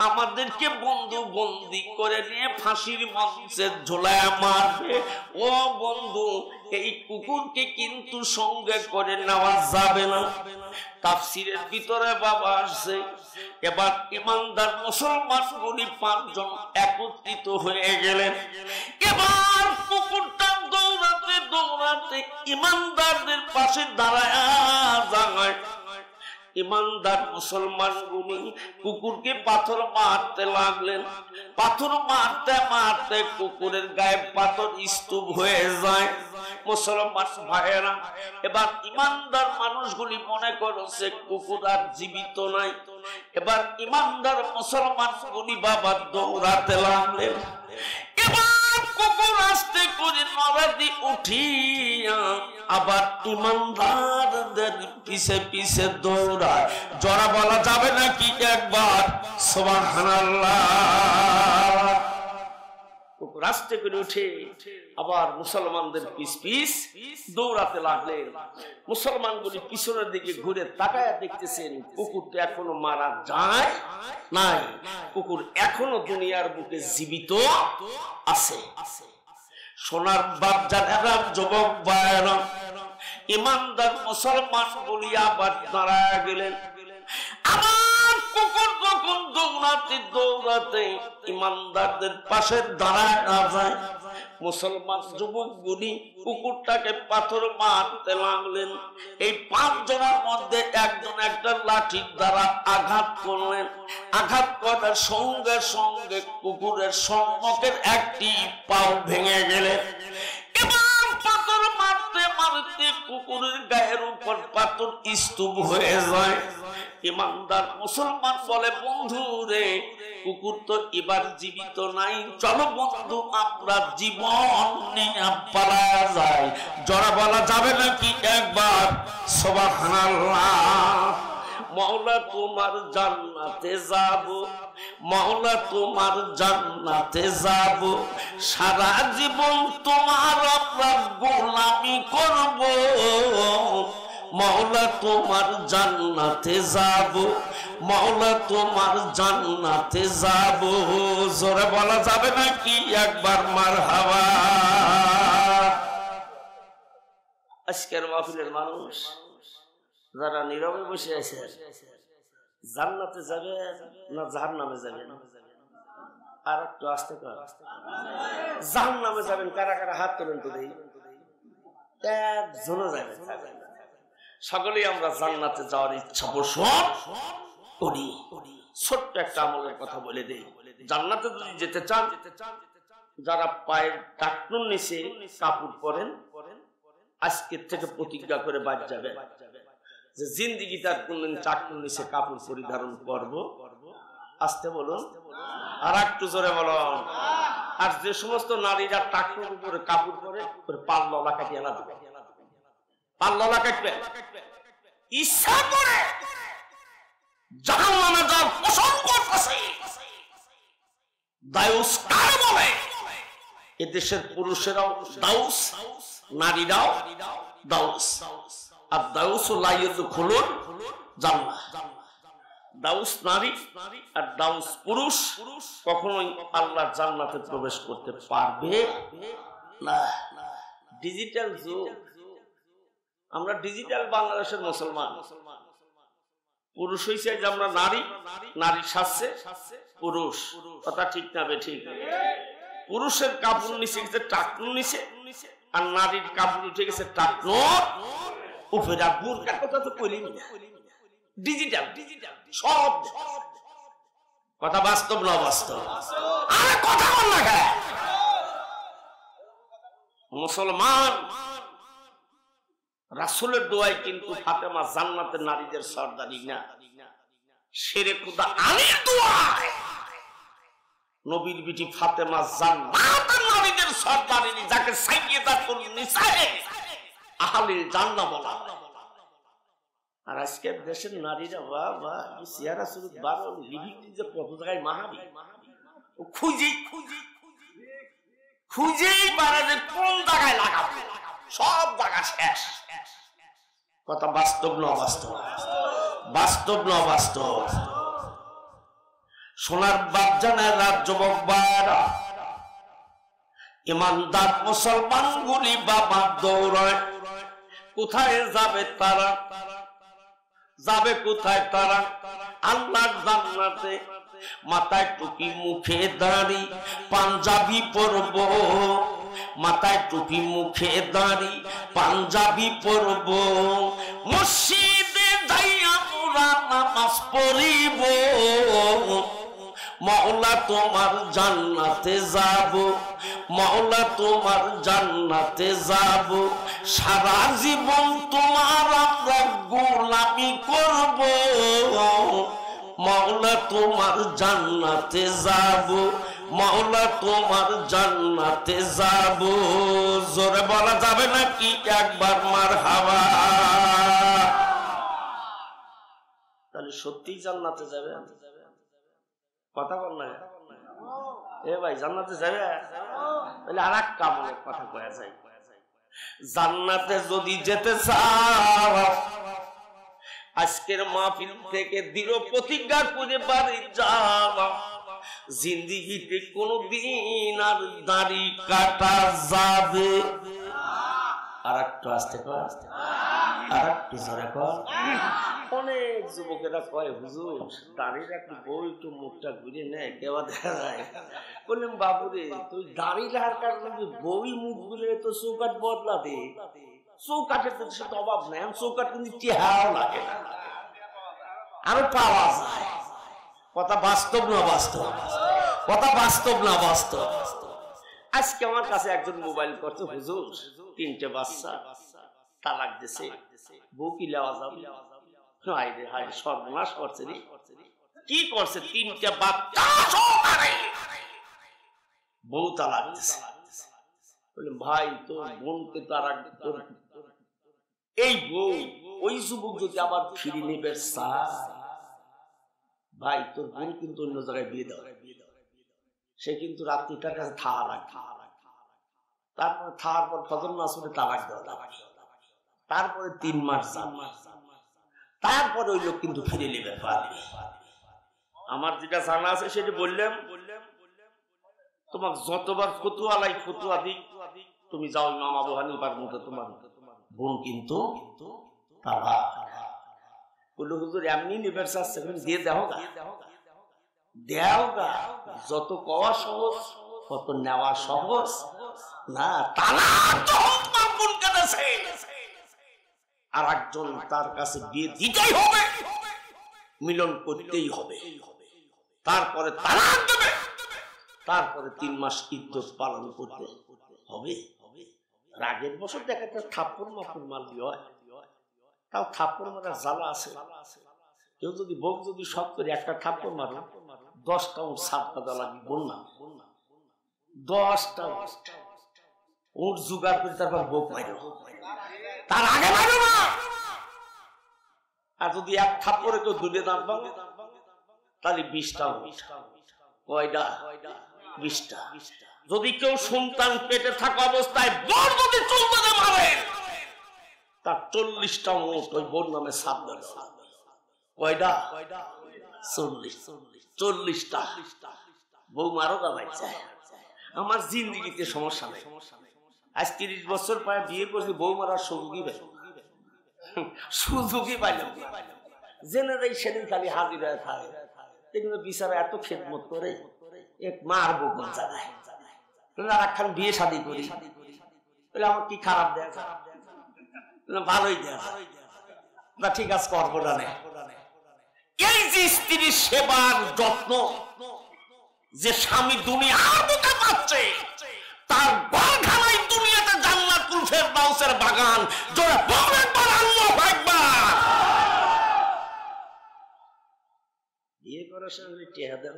আমাদেরকে বন্ধু বন্দি করে নিয়ে ফাঁসির মঞ্চে ঝোলায় মারবে। ও বন্ধু, এই কুকুরকে কিন্তু সঙ্গে করে নেওয়া যাবে না। তাফসীরের ভিতরে বাবা আসছে। এবার ঈমানদার মুসলমানগুলি 5 জন একত্রিত হয়ে গেলেন। এবার কুকুরটা দৌড়াতে দৌড়াতে ঈমানদারদের পাশে দাঁড়ায় যায়। ঈমানদার মুসলমানগুলি কুকুরকে পাথর মারতে লাগলেন। পাথর মারতে মারতে কুকুরের গায়ে পাথর স্তূপ হয়ে যায়। মুসলমান ভাইয়েরা, এবার ঈমানদার মানুষগুলি মনে করছে কুকুর আর জীবিত নাই। এবার ঈমানদার মুসলমানগুলি বাবা দৌড়াতে লাগলেন। এবার কুকুর আস্তে করে নড়াতে উঠিয়া আবার ঈমানদারদের পিছে পিছে দৌড়ায়। জোরে বলা যাবে নাকি একবার সুবহানাল্লাহ? কুকুর আস্তে করে উঠে আবার মুসলমানদের পিছ পিছ দৌড়াতে লাগলেন। মুসলমানগুলি পিছনের দিকে ঘুরে তাকায়া দেখতেছেন কুকুরটা এখনো মারা যায় নাই, কুকুর এখনো দুনিয়ার বুকে জীবিত আছে। সোনার বাপজানেরা, যুবক ভাইয়েরা, ঈমানদার মুসলমানগুলি আবার দাঁড়ায় গেলেন। আবার কুকুর যখন দৌড়াতে দৌড়াতে ঈমানদারদের পাশে দাঁড়ায় না যায়, মুসলমান যুবকগুলি কুকুরটাকে পাথর মারতে লাগলেন। এই 5 জনের মধ্যে একজন একটা লাঠির দ্বারা আঘাত করলেন। আঘাত করার সঙ্গে সঙ্গে কুকুরের সম্মুখের একটি পাও ভেঙে গেলেন। এবার পাথর মারতে মারতে কুকুরের গায়ের উপর পাথর স্তূপ হয়ে যায়। ঈমানদার মুসলমান বলে, বন্ধু রে, কুকুর তো এবার জীবিত নাই, চলো বন্ধু আমরা জীবন নিয়ে পালায়া যাই। জোরে বলা যাবে নাকি একবার সুবহানাল্লাহ? মওলা তোমার জান্নাতে যাব, মওলা তোমার জান্নাতে যাব, সারা জীবন তোমার আমরা গোলামি করব। মওলা তোমার জান্নাতে যাব, মওলা তোমার জান্নাতে যাব। জোরে বলা যাবে নাকি একবার মারহাবা? আজকের মাহফিলের মানুষ যারা নীরবে বসে আছে, জান্নাতে যাবে না জাহান্নামে যাবেন? আর একটু আসতে কর, জাহান্নামে যাবেন কারা কারা হাত তোলেন তো দেই। একজনও যাবে, সকলেই আমরা জান্নাতে যাওয়ার ইচ্ছা পোষণ করি। ছোট্ট একটা আমলের কথা বলে দেই। জান্নাতে যদি যেতে চান, যারা পায়ের টাকনুর নিচে কাপড় পরেন, আজকের থেকে প্রতিজ্ঞা করে বাদ যাবে যে জিন্দিগি তার কোনদিন টাকনুর নিচে কাপড় পরিধারণ করব। আসতে বলুন, আর একটু জোরে বলুন। আর যে সমস্ত নারীরা টাকনুর উপরে কাপড় পরে, পাল্লা কাটিয়ে না দেবে, পাল্লা কাটবে, ইচ্ছা করে জাহান্নামে যাওয়ার পছন্দ করতেছে। দাউস কার বলে? এদেশের পুরুষেরাও দাউস, নারীরাও দাউস। আর দাউস লাইয়ুদ খুলুন জান্নাহ। দাউস নারী আর দাউস পুরুষ কখনোই আল্লাহর জান্নাতে প্রবেশ করতে পারবে না। ডিজিটাল যুগ, আমরা ডিজিটাল বাংলাদেশের মুসলমান। পুরুষ হইছে যে আমরা নারী, নারীর সাজছে পুরুষ। কথা ঠিক না বে ঠিক? পুরুষের কাপড় নিচে গেছে টাকনুর নিচে, আর নারীর কাপড় উঠে গেছে টাকনুর উপরে। আর বোরকার কথা তো কইলি না। ডিজিটাল সব কথা বাস্তব না বাস্তব? আরে কথা বল না কেন? মুসলমান রাসূলের দোয়ায় কিন্তু ফাতেমা জান্নাতের নারীদের সর্দারি না, শেরে খুদা আলীর দোয়ায় নবীর বিটি ফাতেমা জান্নাতের নারীদের সর্দারি, যাকে সাইয়্যিদাতুন নিসায়ে আহলিল জান্নাহ বলা। আর আজকের দেশের নারীরা বাবা সিয়ারা শুরু 12 লিভিং যে কত জায়গায় মাহাবি, খুঁজেই পারে যে কোন জায়গায় লাগাবে, সব জায়গা শেষ। কথা বাস্তব না বাস্তব? বাস্তব না বাস্তব? সোনার বাপ জানার রাজ্য বকবারা, ইমানদার মুসলমান গুলি বাবা দৌড়ায়। কোথায় যাবে তারা? যাবে কোথায় তারা? আল্লাহর জান্নাতে। মাথায় টুপি, মুখে দাড়ি, পাঞ্জাবি পরব। মাথায় টুপি, মুখে দাড়ি, পাঞ্জাবি পরব। মসজিদে যাইয়া পুরা নামাজ পড়িব। মাওলা তোমার জান্নাতে যাব, মাওলা তোমার জান্নাতে যাব। সারা জীবন তোমার আমরা গোলামি করব। মাওলা তোমার জান্নাতে যাব, মাওলা তোমার জান্নাতে যাব। জোরে বলা যাবে নাকি একবার মারহাবা? তাহলে সত্যিই জান্নাতে যাবে? কথা বল না এ ভাই, জান্নাতে যাবে? তাহলে আর এক কামলের কথা কয়া যায়। জান্নাতে যদি যেতে চাও, আজকের মাহফিল থেকে দৃঢ় প্রতিজ্ঞা করে বাড়ি যাও। জিন্দিগিতে কোনদিন আর দাড়ি কাটা যাবে? আর একটু আসতে কর, আর একটু জোরে কর। অনেক যুবকেরা কয় হুজুর দাড়ি রাখলে বউ একটু মুখটা ঘুরে নেয়, কেবা দেখা যায়। বললাম বাবুরে তুই দাড়ি রাখার কারণে বউই মুখ ঘুরে তো চৌকাট বদলা দে। চৌকাটের তো সে অভাব নেই, চৌকাট কিন্তু চেহারাও লাগে না, আরো পাওয়া যায়। কথা বাস্তব না বাস্তব? কথা বাস্তব না বাস্তব? আজকে আমার কাছে একজন মোবাইল করছে, হুজুর 3টে বাচ্চা, তালাক দিছে, বউ কি লেওয়া যাবে? হায় রে হায়, সর্বনাশ করছে রে। কি করছে? 3টে বাচ্চা বউ তালাক দিছে। বললাম ভাই তোর বোনকে তালাক, এই বউ ওই যুবক যদি আবার ফিরে নেবে ভাই, তোর বোন কিন্তু অন্য জায়গায় বিয়ে দেওয়া। সে কিন্তু রাত্রিটার কাছে থাকা লাগে, তারপরে থাকার পর ফজর নামাজ পড়ে তালাক দেওয়া, তারপরে 3 মাস, তারপরে ওই লোক কিন্তু ফিরে নেবে পারবে। আমার যেটা জানা আছে সেটা বললাম। তোমার যতবার ফতুয়া লাই ফতুয়া দিই, তুমি যাও ইমাম আবু হানিফার মতো তোমার বোন কিন্তু তালাক। হুজুর এমনি নিবার চাচ্ছে, দিয়ে দেও গা, দেও গা। যত কওয়া সহজ কত নেওয়া সহজ না। তালাক বোন কেটেছে, আর একজন তার কাছে বিয়ে দিতেই হবে, মিলন করতেই হবে, তারপরে তালাক দেবে, তারপরে 3 মাস ইদ্যত পালন করতে হবে। রাগের বছর দেখা যায় থাপ্পড় মাপুর মারলি হয়, তাও থাপ্পড় মারার জ্বালা আছে। কেউ যদি বউ যদি সব করে একটা থাপ্পড় মারো 10টা উঠ সাপটা দেওয়া লাগবে, বললাম 10টা উঠ জোগাড় করে তারপর বউ মারো, তার আগে মারো না। আর যদি এক থাপ্পড়ে কেউ দুলে দাঁত ভাঙে তাহলে 20টা উঠ। কয়টা? 20টা। যদি কেউ সন্তান পেটে থাকা অবস্থায় বর যদি চলতে মারে তার 40টা উঠ ওই বোর নামে সাপ দেওয়া। কয়টা? 40টা। বউ মারো দাঁড়াই যায়। আমার জিন্দিগিতে সমস্যা নেই, আজ 30 বছর পরে বিয়ে করছি, বউ মারার সুযোগই পাইলাম। জেনারেশন খালি হাজির হয়ে থাকে, এগুলো বিচারা এত খেদমত করে এক মারবো কোন জায়গায়, একখান বিয়ে শাদী করি আমার কি খারাপ দেয়, ভালোই দেয় না, ঠিক আছে করবো না। এই যে স্ত্রীর সেবার যত্ন, যে স্বামী দুনিয়ার বুকে পাচ্ছে, তার ঘরখানায় দুনিয়াতে জান্নাতুল ফেরদাউসের বাগান। জোরে বলেন আল্লাহু আকবার। বিয়ে করার সঙ্গে টেহা দেন,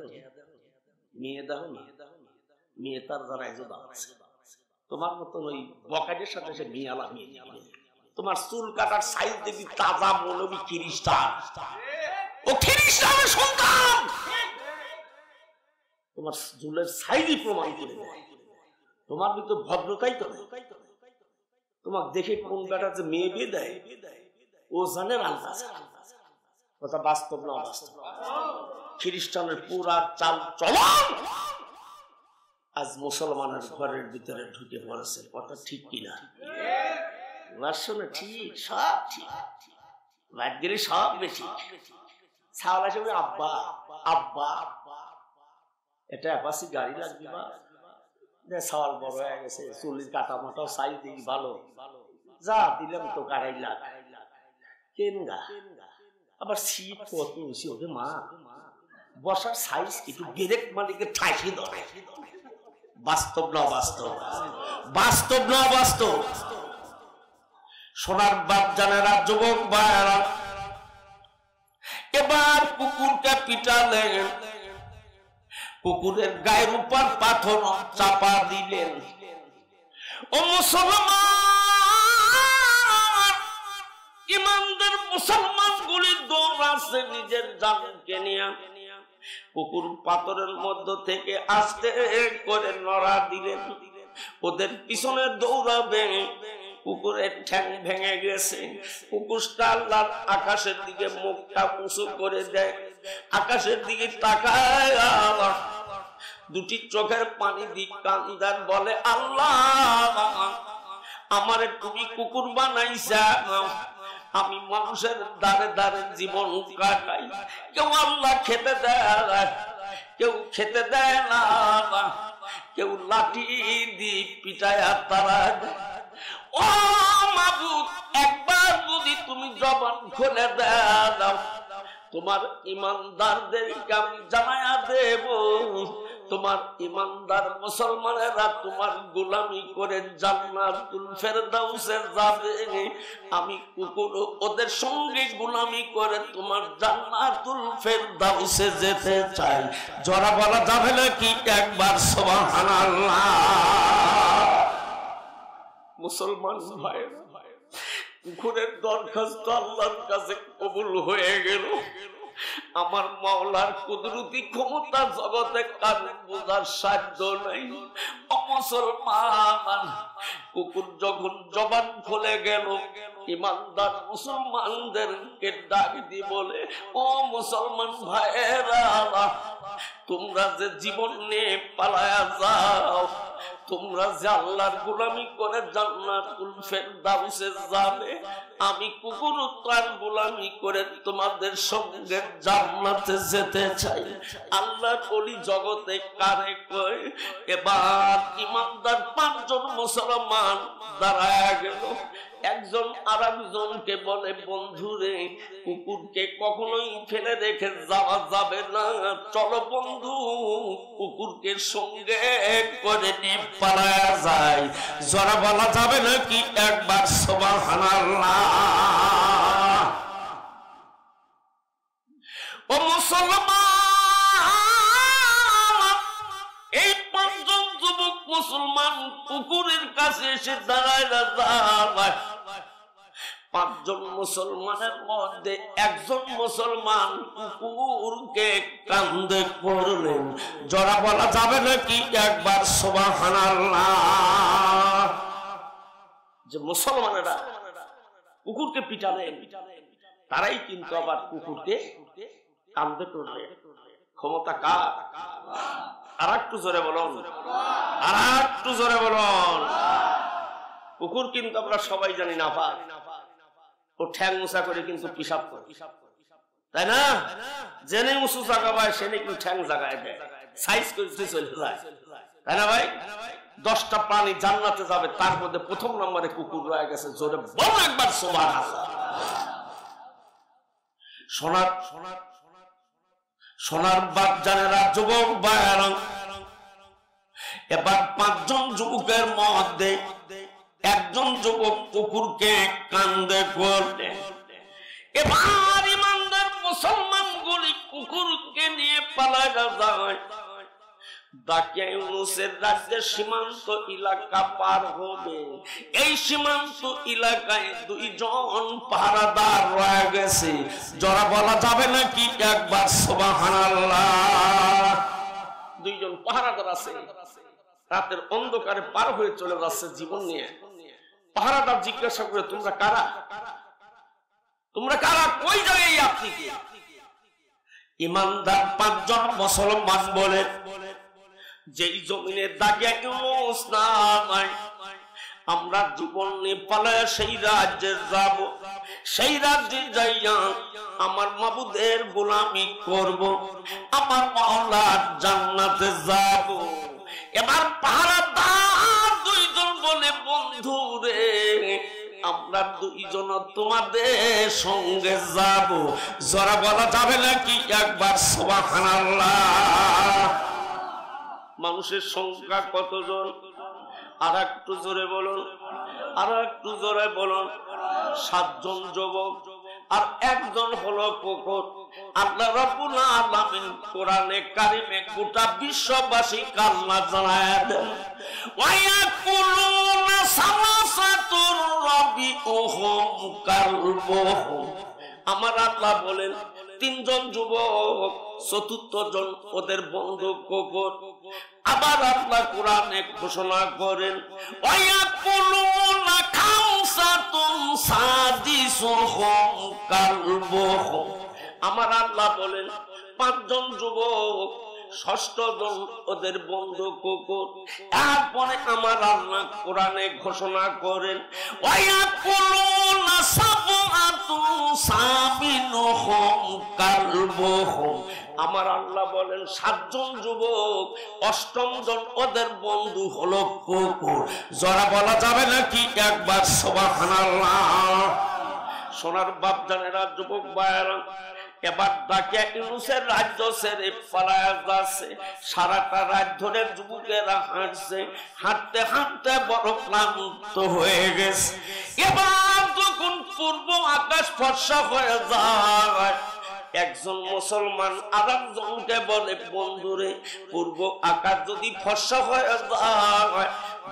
মেয়ে দাও না, মেয়ে তার যারা একজন আছে তোমার মতন ওই বকাটের সাথে সে মেয়ে আলা মেয়ে দিবে। তোমার চুল কাটার সাইজ দেখবি তাজা মৌলবি খ্রিস্টান, ও খ্রিস্টানের সন্তান, তোমার চুলের সাইজই প্রমাণ করে দেয় তোমার ভিতর ভদ্রতাই তো নেই। তোমার দেখে কোন বেটা যে মেয়ে বিয়ে দেয় ও জানে আল্লাহ, কথা বাস্তব না বাস্তব। খ্রিস্টানের পুরা চাল চলন আজ মুসলমানের ঘরের ভিতরে ঢুকে পড়েছে, কথা ঠিক কিনা? শুনে ঠিক, সব ঠিক, বাদগিরি সব বেশি। ছাওয়াল হিসেবে আব্বা আব্বা, এটা এপাশি গাড়ি লাগবে বা ছাওয়াল বড় হয়ে গেছে, চুলির কাটা মাটাও সাইজ দিই ভালো, যা দিলাম তো 2.5 লাখ। কেনগা আবার সিট কত ওকে মা, বসার সাইজ কিন্তু ব্রেক মালিকের ঠাইসি ধরে। বাস্তব না বাস্তব? বাস্তব না বাস্তব? সোনার বাপ জানেরা, যুবক ভাইরা, এবার কুকুরকে পিটালেন, কুকুরের গায়ের উপর পাথর চাপা দিলেন। ও মুসলমান, ইমানদার মুসলমান গুলি দৌড়াচ্ছে নিজের জানকে নিয়ে, কুকুর পাথরের মধ্য থেকে আস্তে করে নড়া দিলেন, ওদের পিছনে দৌড়াবে। কুকুরের ঠ্যাং ভেঙে গেছে, কুকুরটা আল্লাহ আকাশের দিকে মুখটা উঁচু করে দেয়, আকাশের দিকে তাকায়, দুটি চোখের পানি দিয়ে কান্দার বলে, আল্লাহ আমারে তুমি কুকুর বানাইছা, আমি মানুষের দ্বারে দ্বারে জীবন কাটাই, কেউ আল্লাহ খেতে দেয়, কেউ খেতে দেয় না, কেউ লাঠি দিয়ে পিটায়া তারা দেয়। ও মাবুদ, একবার যদি তুমি জবান খুলে দাও, তোমার ইমানদারদেরকে আমি জানায়া দেব, তোমার ইমানদার মুসলমানেরা তোমার গোলামি করে জান্নাতুল ফেরদাউসে যাবে, আমি কুকুর ওদের সঙ্গে গোলামি করে তোমার জান্নাতুল ফেরদাউসে যেতে চাই। জোরে বলা যাবে নাকি একবার সুবহানাল্লাহ? মুসলমান ভাইরা, কুকুরের দরখাস্ত আল্লাহর কাছে কবুল হয়ে গেল। আমার মাওলার কুদরতি ক্ষমতা জগতে কারো বোঝার সাধ্য নাই। ও মুসলমান, কুকুর যখন জবান খুলে গেল, ইমানদার মুসলমানদেরকে ডাক দিয়ে বলে, ও মুসলমান ভাইয়েরা, তোমরা যে জীবন নিয়ে পালায়া যাও, তোমরা যে আল্লাহর গোলামি করে জান্নাতুল ফেরদাউসে যাবে, আমি কুকুর তার গোলামি করে তোমাদের সঙ্গে জান্নাতে যেতে চাই। আল্লাহর ওলি জগতে কারে কয়? এবার ইমানদার 5 জন মুসলমান দাঁড়ায় গেল। একজন আরেকজনকে বলে, বন্ধুরে, কুকুরকে কখনোই ফেলে রেখে যাওয়া যাবে না, চলো বন্ধু কুকুরকে সঙ্গে করে নিয়ে পালায়া যায়। জরা বলা যাবে নাকি একবার সুবহানাল্লাহ? ও মুসলমান, এই 5 জন যুবক মুসলমান কুকুরের কাছে এসে দাঁড়ায় যায়। 5 জন মুসলমানের মধ্যে একজন মুসলমান কুকুরকে কান্দে করলেন। জরা বলা যাবে নাকি একবার সুবহানাল্লাহ? যে মুসলমানেরা কুকুরকে পিটালেন, তারাই কিন্তু আবার কুকুরকে কান্দে করলেন। ক্ষমতা কার? আর একটু জোরে বলুন, আর একটু জোরে বলুন। কুকুর কিন্তু আমরা সবাই জানি না পাক, ও ঠ্যাং মুছা করে কিন্তু পিশাব করে, তাই না? জেনে উঁচু জায়গা পায় সে কিন্তু ঠ্যাং জায়গায় দেয়, সাইজ করতে চলে যায়, তাই না ভাই? 10টা প্রাণী জান্নাতে যাবে, তার মধ্যে প্রথম নম্বরে কুকুর রয়ে গেছে। জোরে বল একবার সুবহানাল্লাহ। সোনার বাপ জানেরা, যুবক ভাইয়েরা, এবার 5 জন যুবকের মধ্যে একজন যুবক কুকুরকে কান্দে করলেন। এবার ইমানদার মুসলমানগুলি কুকুরকে নিয়ে পালায় যায়। দাকিয়া ইউনুসের রাজ্যের সীমান্ত এলাকা পার হবে। এই সীমান্ত এলাকায় 2 জন পাহারাদার রয়ে গেছে। জরা বলা যাবে নাকি একবার সুবহানাল্লাহ? 2 জন পাহারাদার আছে, রাতের অন্ধকারে পার হয়ে চলে যাচ্ছে জীবন নিয়ে। পাহারাদার জিজ্ঞাসা করে, তোমরা কারা? তোমরা কারা? কই যায় আপনি কি? ইমানদার 5 জন মুসলমান বলে, যেই জমিনের দাগিয়া ইউনুস নাই, আমরা জীবন নিয়ে পালায় সেই রাজ্যে যাব। সেই রাজ্যে যাইয়া আমার মাবুদের গোলামি করব, আমার মাওলার জান্নাতে যাব। এবার পাহারাদার 2 জন বলে, বন্ধু রে, আমরা 2 জন তোমাদের সঙ্গে যাব। জরা বলা যাবে নাকি একবার সুবহানাল্লাহ? মানুষের সংখ্যা কতজন? আর একটু জোরে বলুন, আর একটু জোরে বলুন। 7 জন যুবক আর 1 জন হলো কুকুর। আল্লাহ রাব্বুল আলামিন কোরআনে কারিমে গোটা বিশ্ববাসী কালমা জানায় দেন, ওয়ায়াকুলুনা সালাসাতুর রাবিউহুম কালবুহুম। আমার আল্লাহ বলেন 3 জন যুবক, 4th জন ওদের বন্ধু কুকুর। আবার আল্লাহ কোরআনে ঘোষণা করেন, ওয়ায়াকুলুনা খামসাতুন সাদিসুহুম কালবুহুম। আমার আল্লাহ বলেন 5 জন যুবক, 6ষ্ঠ জন ওদের বন্ধু কুকুর। এরপরে আমার আল্লাহ কোরআনে ঘোষণা করেন, ওয়ায়াকুলুনা সাবআতুন সামিনুহুম কালবুহুম। আমার আল্লাহ বলেন 7 জন যুবক, 8ম জন ওদের বন্ধু হলো কুকুর। জরা বলা যাবে নাকি একবার সুবহানাল্লাহ? সোনার বাপ জানেরা, যুবক ভাইয়েরা, এবার দাকিয়া ইউনুসের রাজ্য ছেড়ে পালায়া যাচ্ছে। সারাটা রাত ধরে যুবকেরা হাঁটছে, হাঁটতে হাঁটতে বড় ক্লান্ত হয়ে গেছে। এবার যখন পূর্ব আকাশ ফর্সা হয়ে যায়, একজন মুসলমান আরেকজনকে বলে, বন্ধুরে, পূর্ব আকাশ যদি ফর্সা হয়ে যায়,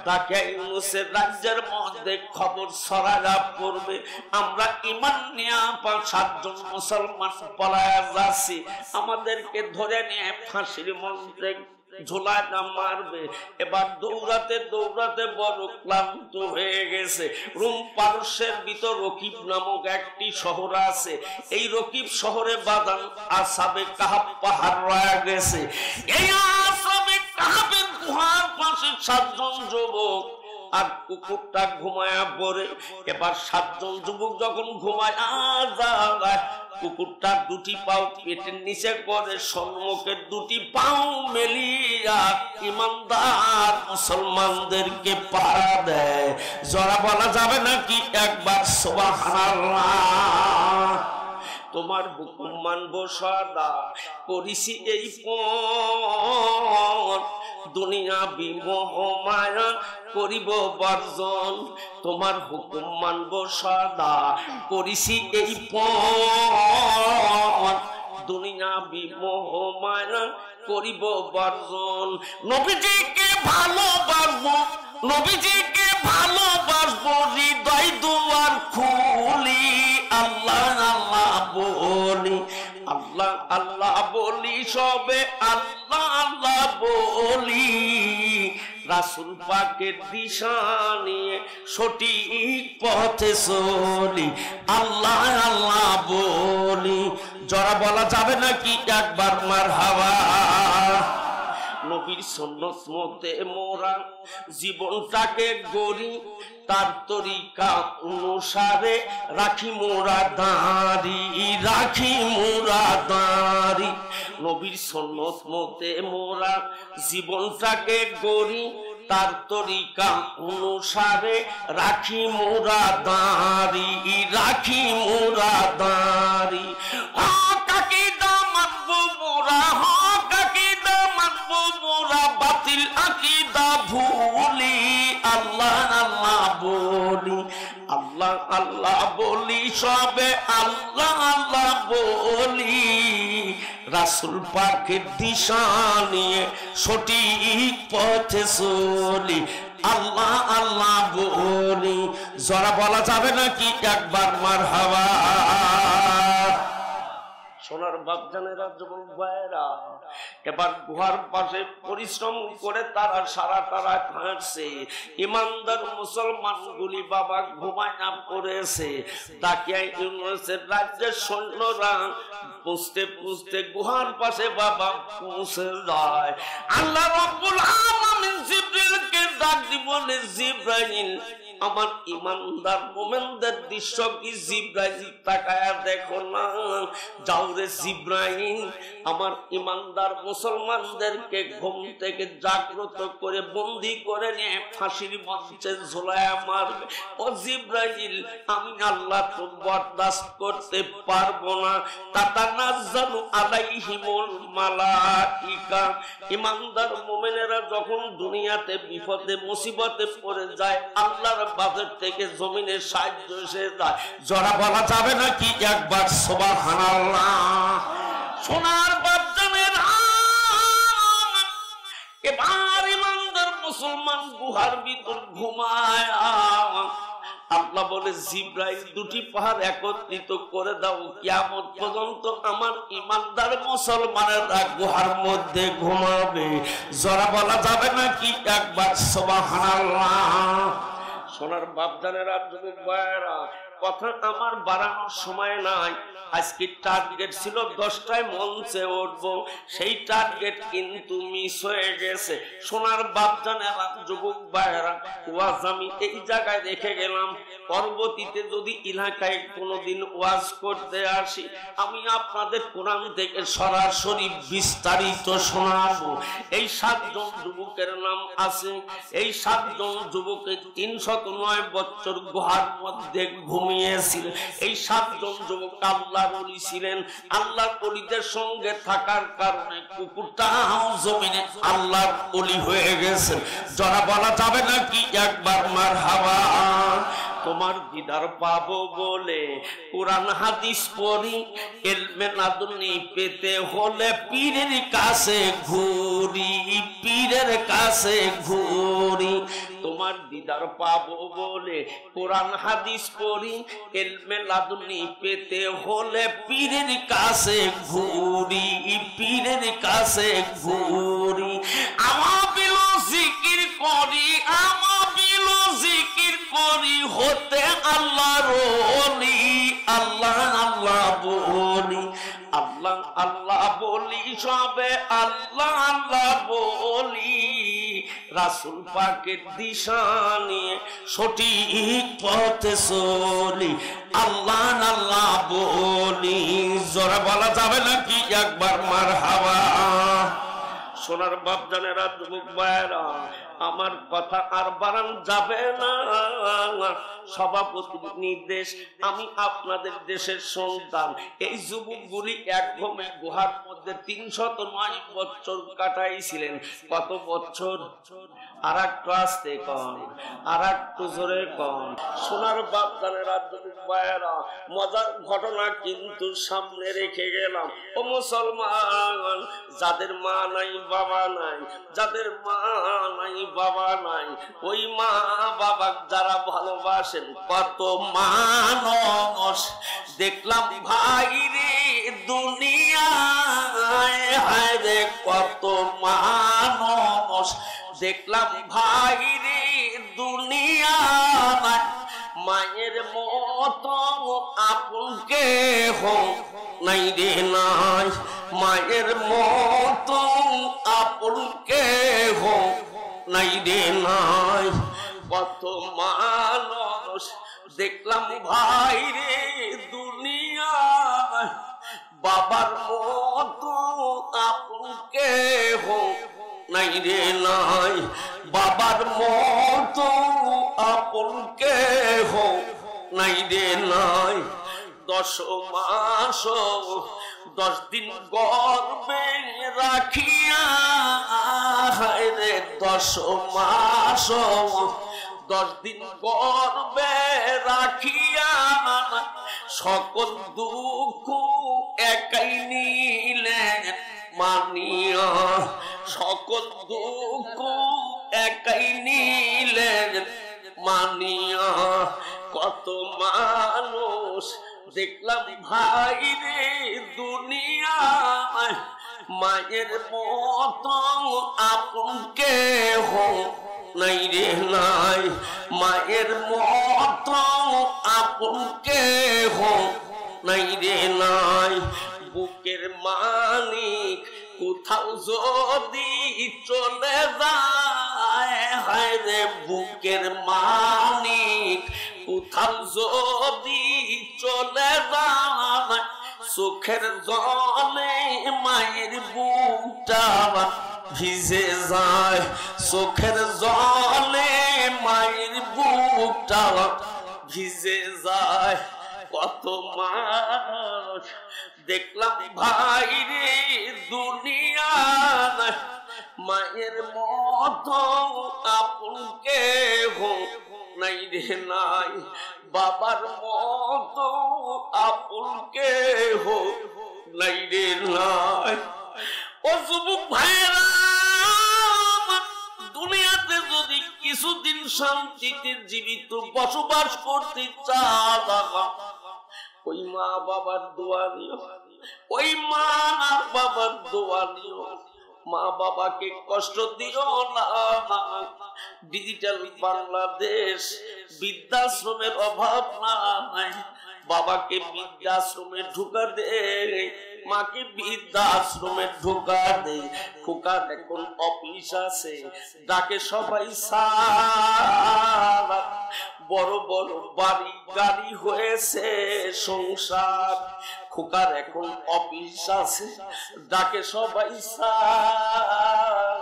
দাকিয়া ইউনুসের রাজ্যের মধ্যে খবর ছড়ায়া পড়বে। আমরা ঈমান নিয়ে 5-7 জন মুসলমান পলায়া যাচ্ছি, আমাদেরকে ধরে নিয়ে ফাঁসির মঞ্চে ঝোলায় মারবে। এবার দৌড়াতে দৌড়াতে বড় ক্লান্ত হয়ে গেছে। রুম পারস্যের ভিতর রকিব নামক একটি শহর আছে। এই রকিব শহরে বাদান আসহাবে কাহাফ পাহাড় রয়ে গেছে। এই আসহাবে কাহাফের গুহার পাশে সাতজন যুবক আর কুকুরটা ঘুমায়া পড়ে। এবার সাতজন যুবক যখন ঘুমায় যায়, কুকুরটা দুটি পাও পেটের নিচে করে সম্মুখের দুটি পাও মেলিয়া ইমানদার মুসলমানদেরকে পাড়া দেয়। জরা বলা যাবে নাকি একবার সুবহানাল্লাহ। তোমার হুকুম মানবো সদা, করিছি এই পণ, দুনিয়া বিমোহ মায়া করিব বর্জন। তোমার হুকুম মানবো সদা, করিছি এই পণ, দুনিয়া বিমোহ মায়া করিব বর্জন। নবীজিকে ভালোবাসবো, নবীজিকে ভালোবাসবো, হৃদয় দুয়ার খুলি আল্লাহ আল্লাহ বলি, আল্লাহ আল্লাহ বলি, সবে আল্লাহ আল্লাহ বলি। রাসূল পাকের দিশা নিয়ে সঠিক পথে চলি, আল্লাহ আল্লাহ বলি। জরা বলা যাবে নাকি একবার মারহাবা। নবীর সুন্নাত মতে মোরা জীবনটাকে গড়ি, তার তরিকা অনুসারে রাখি মোরা দাঁড়ি, রাখি মোরা দাঁড়ি। নবীর সুন্নাত মতে মোরা জীবনটাকে গড়ি, তার তরিকা অনুসারে রাখি মোরা দাঁড়ি, রাখি মোরা দাঁড়ি। হক আকীদা মানবো মোরা, হক আকীদা মানবো মোরা, বাতিল আকীদা ভুলি আল্লাহ আল্লাহ বলি, আল্লাহ আল্লাহ বলি, সবে আল্লাহ আল্লাহ বলি। রাসূল পাকের দিশা নিয়ে সঠিক পথে চলি, আল্লাহ আল্লাহ বলি। জরা বলা যাবে নাকি একবার মারহাবা। সোনার বাপজানেরা, যুবক ভাইরা, এবার গুহার পাশে পরিশ্রম করে তারা সারা রাত হাঁটছে। ইমানদার মুসলমানগুলি বাবা ঘুমায়া পড়েছে। দাকিয়া ইউনুসের রাজ্যের সৈন্যরা পুষতে পুষতে গুহার পাশে বাবা পৌঁছে যায়। আল্লাহ রাব্বুল আলামিন জিবরিলকে ডাক দি বলে, জিবরাইল, আমার ইমানদার মোমেনদের দৃশ্য কি জিবরাইল তাকায়া দেখো না। যাও রে জিবরাইল, আমার ইমানদার মুসলমানদেরকে ঘুম থেকে জাগ্রত করে বন্দী করে নিয়ে ফাঁসির মঞ্চে ঝোলায়া মারবে। ও জিবরাইল, আমি আল্লাহ তো বরদাস্ত করতে পারবো না। তাতানাজ্জালু আলাইহিমুল মালাইকা। ইমানদার মুমিনেরা যখন দুনিয়াতে বিপদে মুসিবতে পড়ে যায়, আল্লাহর বাজার থেকে জমিনে সাহায্য এসে যায়। জরা বলা যাবে নাকি একবার সুবহানাল্লাহ। সোনার বাপজানের এবার ইমানদার মুসলমান গুহার ভিতর ঘুমায়। আল্লাহ বলে, জিবরাইল, দুটি পাহাড় একত্রিত করে দাও, কিয়ামত পর্যন্ত আমার ইমানদার মুসলমানেরা গুহার মধ্যে ঘুমাবে। জরা বলা যাবে নাকি একবার সুবহানাল্লাহ। সোনার বাপজানেরা, যুবক ভাইরা, কথা আমার বাড়ানোর সময় নাই। আজকে টার্গেট ছিল 10টায় মঞ্চে উঠবো, সেই টার্গেট কিন্তু মিস হয়ে গেছে। সোনার বাপজানেরা, যুবক ভাইরা, ওয়াজ আমি এই জায়গায় রেখে গেলাম। পরবর্তীতে যদি এলাকায় কোনোদিন ওয়াজ করতে আসি, আমি আপনাদের কোরআন থেকে সরাসরি বিস্তারিত শোনাবো। এই 7 জন যুবকের নাম আছে। এই 7 জন যুবকের 309 বছর গুহার মধ্যে ঘুমিয়েছিলেন। এই 7 জন যুবক আল্লাহর ওলি ছিলেন। আল্লাহর ওলিদের সঙ্গে থাকার কারণে কুকুরটা জমিনে আল্লাহর ওলি হয়ে গেছে। যারা বলা যাবে নাকি একবার মারহাবা। তোমার দিদার পাবো বলে কোরআন হাদিস পড়ি, ইলমে লাদুনি পেতে হলে পীরের কাছে ঘুরি, পীরের কাছে ঘুরি। তোমার দিদার পাবো বলে কোরআন হাদিস পড়ি, ইলমে লাদুনি পেতে হলে পীরের কাছে ঘুরি, পীরের কাছে ঘুরি। আমাবিল জিকির করি, আমাবিল জিকির করি, হতে আল্লাহর ওলি, আল্লাহ আল্লাহ বলি, আল্লাহ আল্লাহ বলি, সবে আল্লাহ আল্লাহ বলি। রাসূল পাকের দিশা নিয়ে সঠিক পথে চলি, আল্লাহ আল্লাহ বলি। জোরে বলা যাবে নাকি একবার মারহাবা? সোনার বাপ জানেরা, যুবক ভাইরা, আমার কথা আর বাড়ান যাবে না। সভাপতির নির্দেশ, আমি আপনাদের দেশের সন্তান। এই যুবকগুলি এক ঘুমে গুহার মধ্যে 309 বছর কাটাইছিলেন। কত বছর? আর একটু আসতে কম, আর একটু জোরে কম। সোনার বাপ জানেরা, যুবক ভাইরা, মজার ঘটনা কিন্তু সামনে রেখে গেলাম। ও মুসলমান, যাদের মা নাই বাবা নাই, যাদের মা নাই বাবা নাই, ওই মা বাবা যারা ভালোবাসেন, কত মানুষ দেখলাম ভাই রে দুনিয়ায়, হায় রে কত মানুষ দেখলাম ভাই রে দুনিয়ায়, মায়ের মতো আপন কেহ নাই রে নাই, মায়ের মতো আপন কেহ নাই রে নাই। কত মানুষ দেখলাম ভাই রে দুনিয়ায়, বাবার মতো আপন কেহ নাই রে নাই, বাবার মতো আপন কেহ নাই রে নাই। 10 মাস 10 দিন গর্ভে রাখিয়া, হায় রে 10 মাস 10 দিন গর্ভে রাখিয়া, সকল দুঃখ একাই নিলেন মানিয়া, সকল দুঃখ একাই নিলেন মানিয়া। কত মানুষ দেখলাম ভাই রে দুনিয়ায়, মায়ের মতো আপন কেহ নাই রে নাই, মায়ের মতো আপন কেহ নাই রে নাই। বুকের মানিক কোথাও যদি চলে যায়, হায় রে বুকের মানিক কোথাও যদি চলে যায়, চোখের জলে মায়ের বুকটা ভিজে যায়, চোখের জলে মায়ের বুকটা ভিজে যায়। কত মানুষ দেখলাম ভাই রে দুনিয়ায়, মায়ের মতো আপন কেহ নাই রে নাই, বাবার মতো আপন কেহ নাই রে নাই। ও যুবক ভাইরা, দুনিয়াতে যদি কিছুদিন শান্তিতে জীবিত বসবাস করতে চাও, ওই মা বাবার দোয়া নিও, ওই মা বাবার দোয়া নিও। মা বাবাকে কষ্ট দিও না। ডিজিটাল বাংলাদেশ, বৃদ্ধাশ্রমের অভাব নাই। বাবাকে বৃদ্ধাশ্রমে ঢুকা দে, মাকে বৃদ্ধাশ্রমে ঢুকা দে। খোকার এখন অফিস আছে, ডাকে সবাই স্যার। বড় বড় বাড়ি গাড়ি হয়েছে সংসার, খোকার এখন অফিস আছে, ডাকে সবাই স্যার।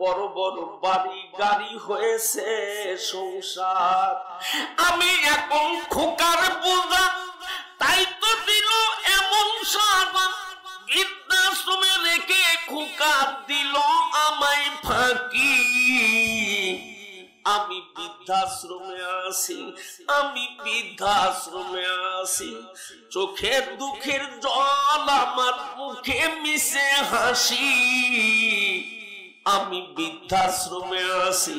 বড় বড় বাড়ি গাড়ি হয়েছে সংসার। আমি এখন খোকার বোঝা, তাই তো দিল এমন সাজা, বৃদ্ধাশ্রমে রেখে খোকা দিল আমায় ফাঁকি। আমি বৃদ্ধাশ্রমে আসি, আমি বৃদ্ধাশ্রমে আসি, চোখের দুঃখের জল আমার মুখে মিশে হাসি। আমি বৃদ্ধাশ্রমে আসি,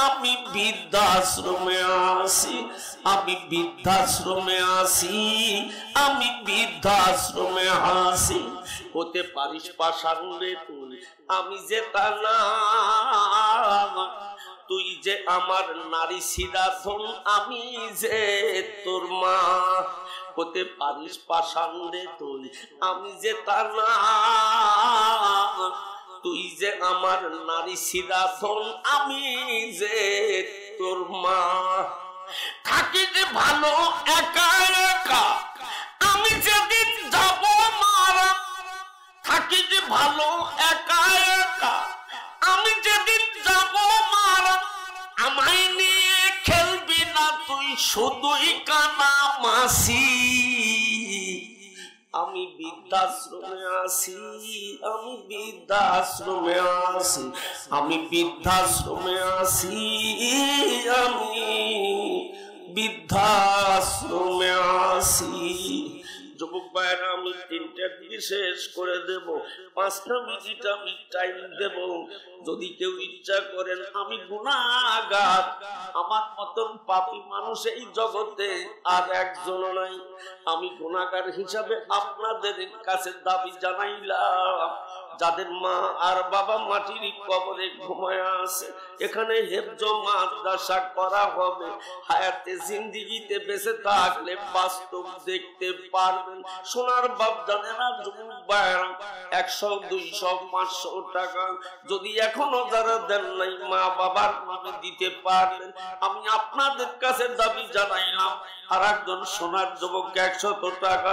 আমি বৃদ্ধাশ্রমে আসি, আমি বৃদ্ধাশ্রমে আসি, আমি বৃদ্ধাশ্রমে আসি। হতে পারিস পাষাণ রে তুই, আমি যে তা না, তুই যে আমার নারী সিরাধন, আমি যে তোর মা। হতে পারিস পাষাণ রে তুই, আমি যে তা না, তুই যে আমার নারী সিরাধন, আমি যে তোর মা। থাকি যে ভালো একা একা, আমি যেদিন যাব মারা। থাকি যে ভালো একা একা, আমি যেদিন যাব মারা। আমায় নিয়ে খেলবি না তুই শুধুই কানা মাসি। আমি বৃদ্ধাশ্রমে আসি, আমি বৃদ্ধাশ্রমে আসি, আমি বৃদ্ধাশ্রমে আসি, আমি বৃদ্ধাশ্রমে আসি। যুবক ভাইরা, আমি 3টার দিকে শেষ করে দেব, 5টা মিনিট আমি টাইম দেব। যদি কেউ ইচ্ছা করেন, আমি গুনাহগার, আমার মতন পাপী মানুষ এই জগতে আর একজন নাই। আমি গুনাহগার হিসাবে আপনাদের কাছে দাবি জানাইলাম, যাদের মা আর বাবা মাটির কবরে ঘুমায় আছে, এখানে হেফজ মাদ্রাসা করা হবে। হায়াতে জিন্দেগিতে বেঁচে থাকলে বাস্তব দেখতে পারবেন। সোনার বাপ জানে না, যুবক ভাইরা, 100, 200, 500 টাকা যদি এখনো যারা দেন নাই, মা বাবার নামে দিতে পারবেন। আমি আপনাদের কাছে দাবি জানাইলাম, আর একজন সোনার যুবককে 100 টাকা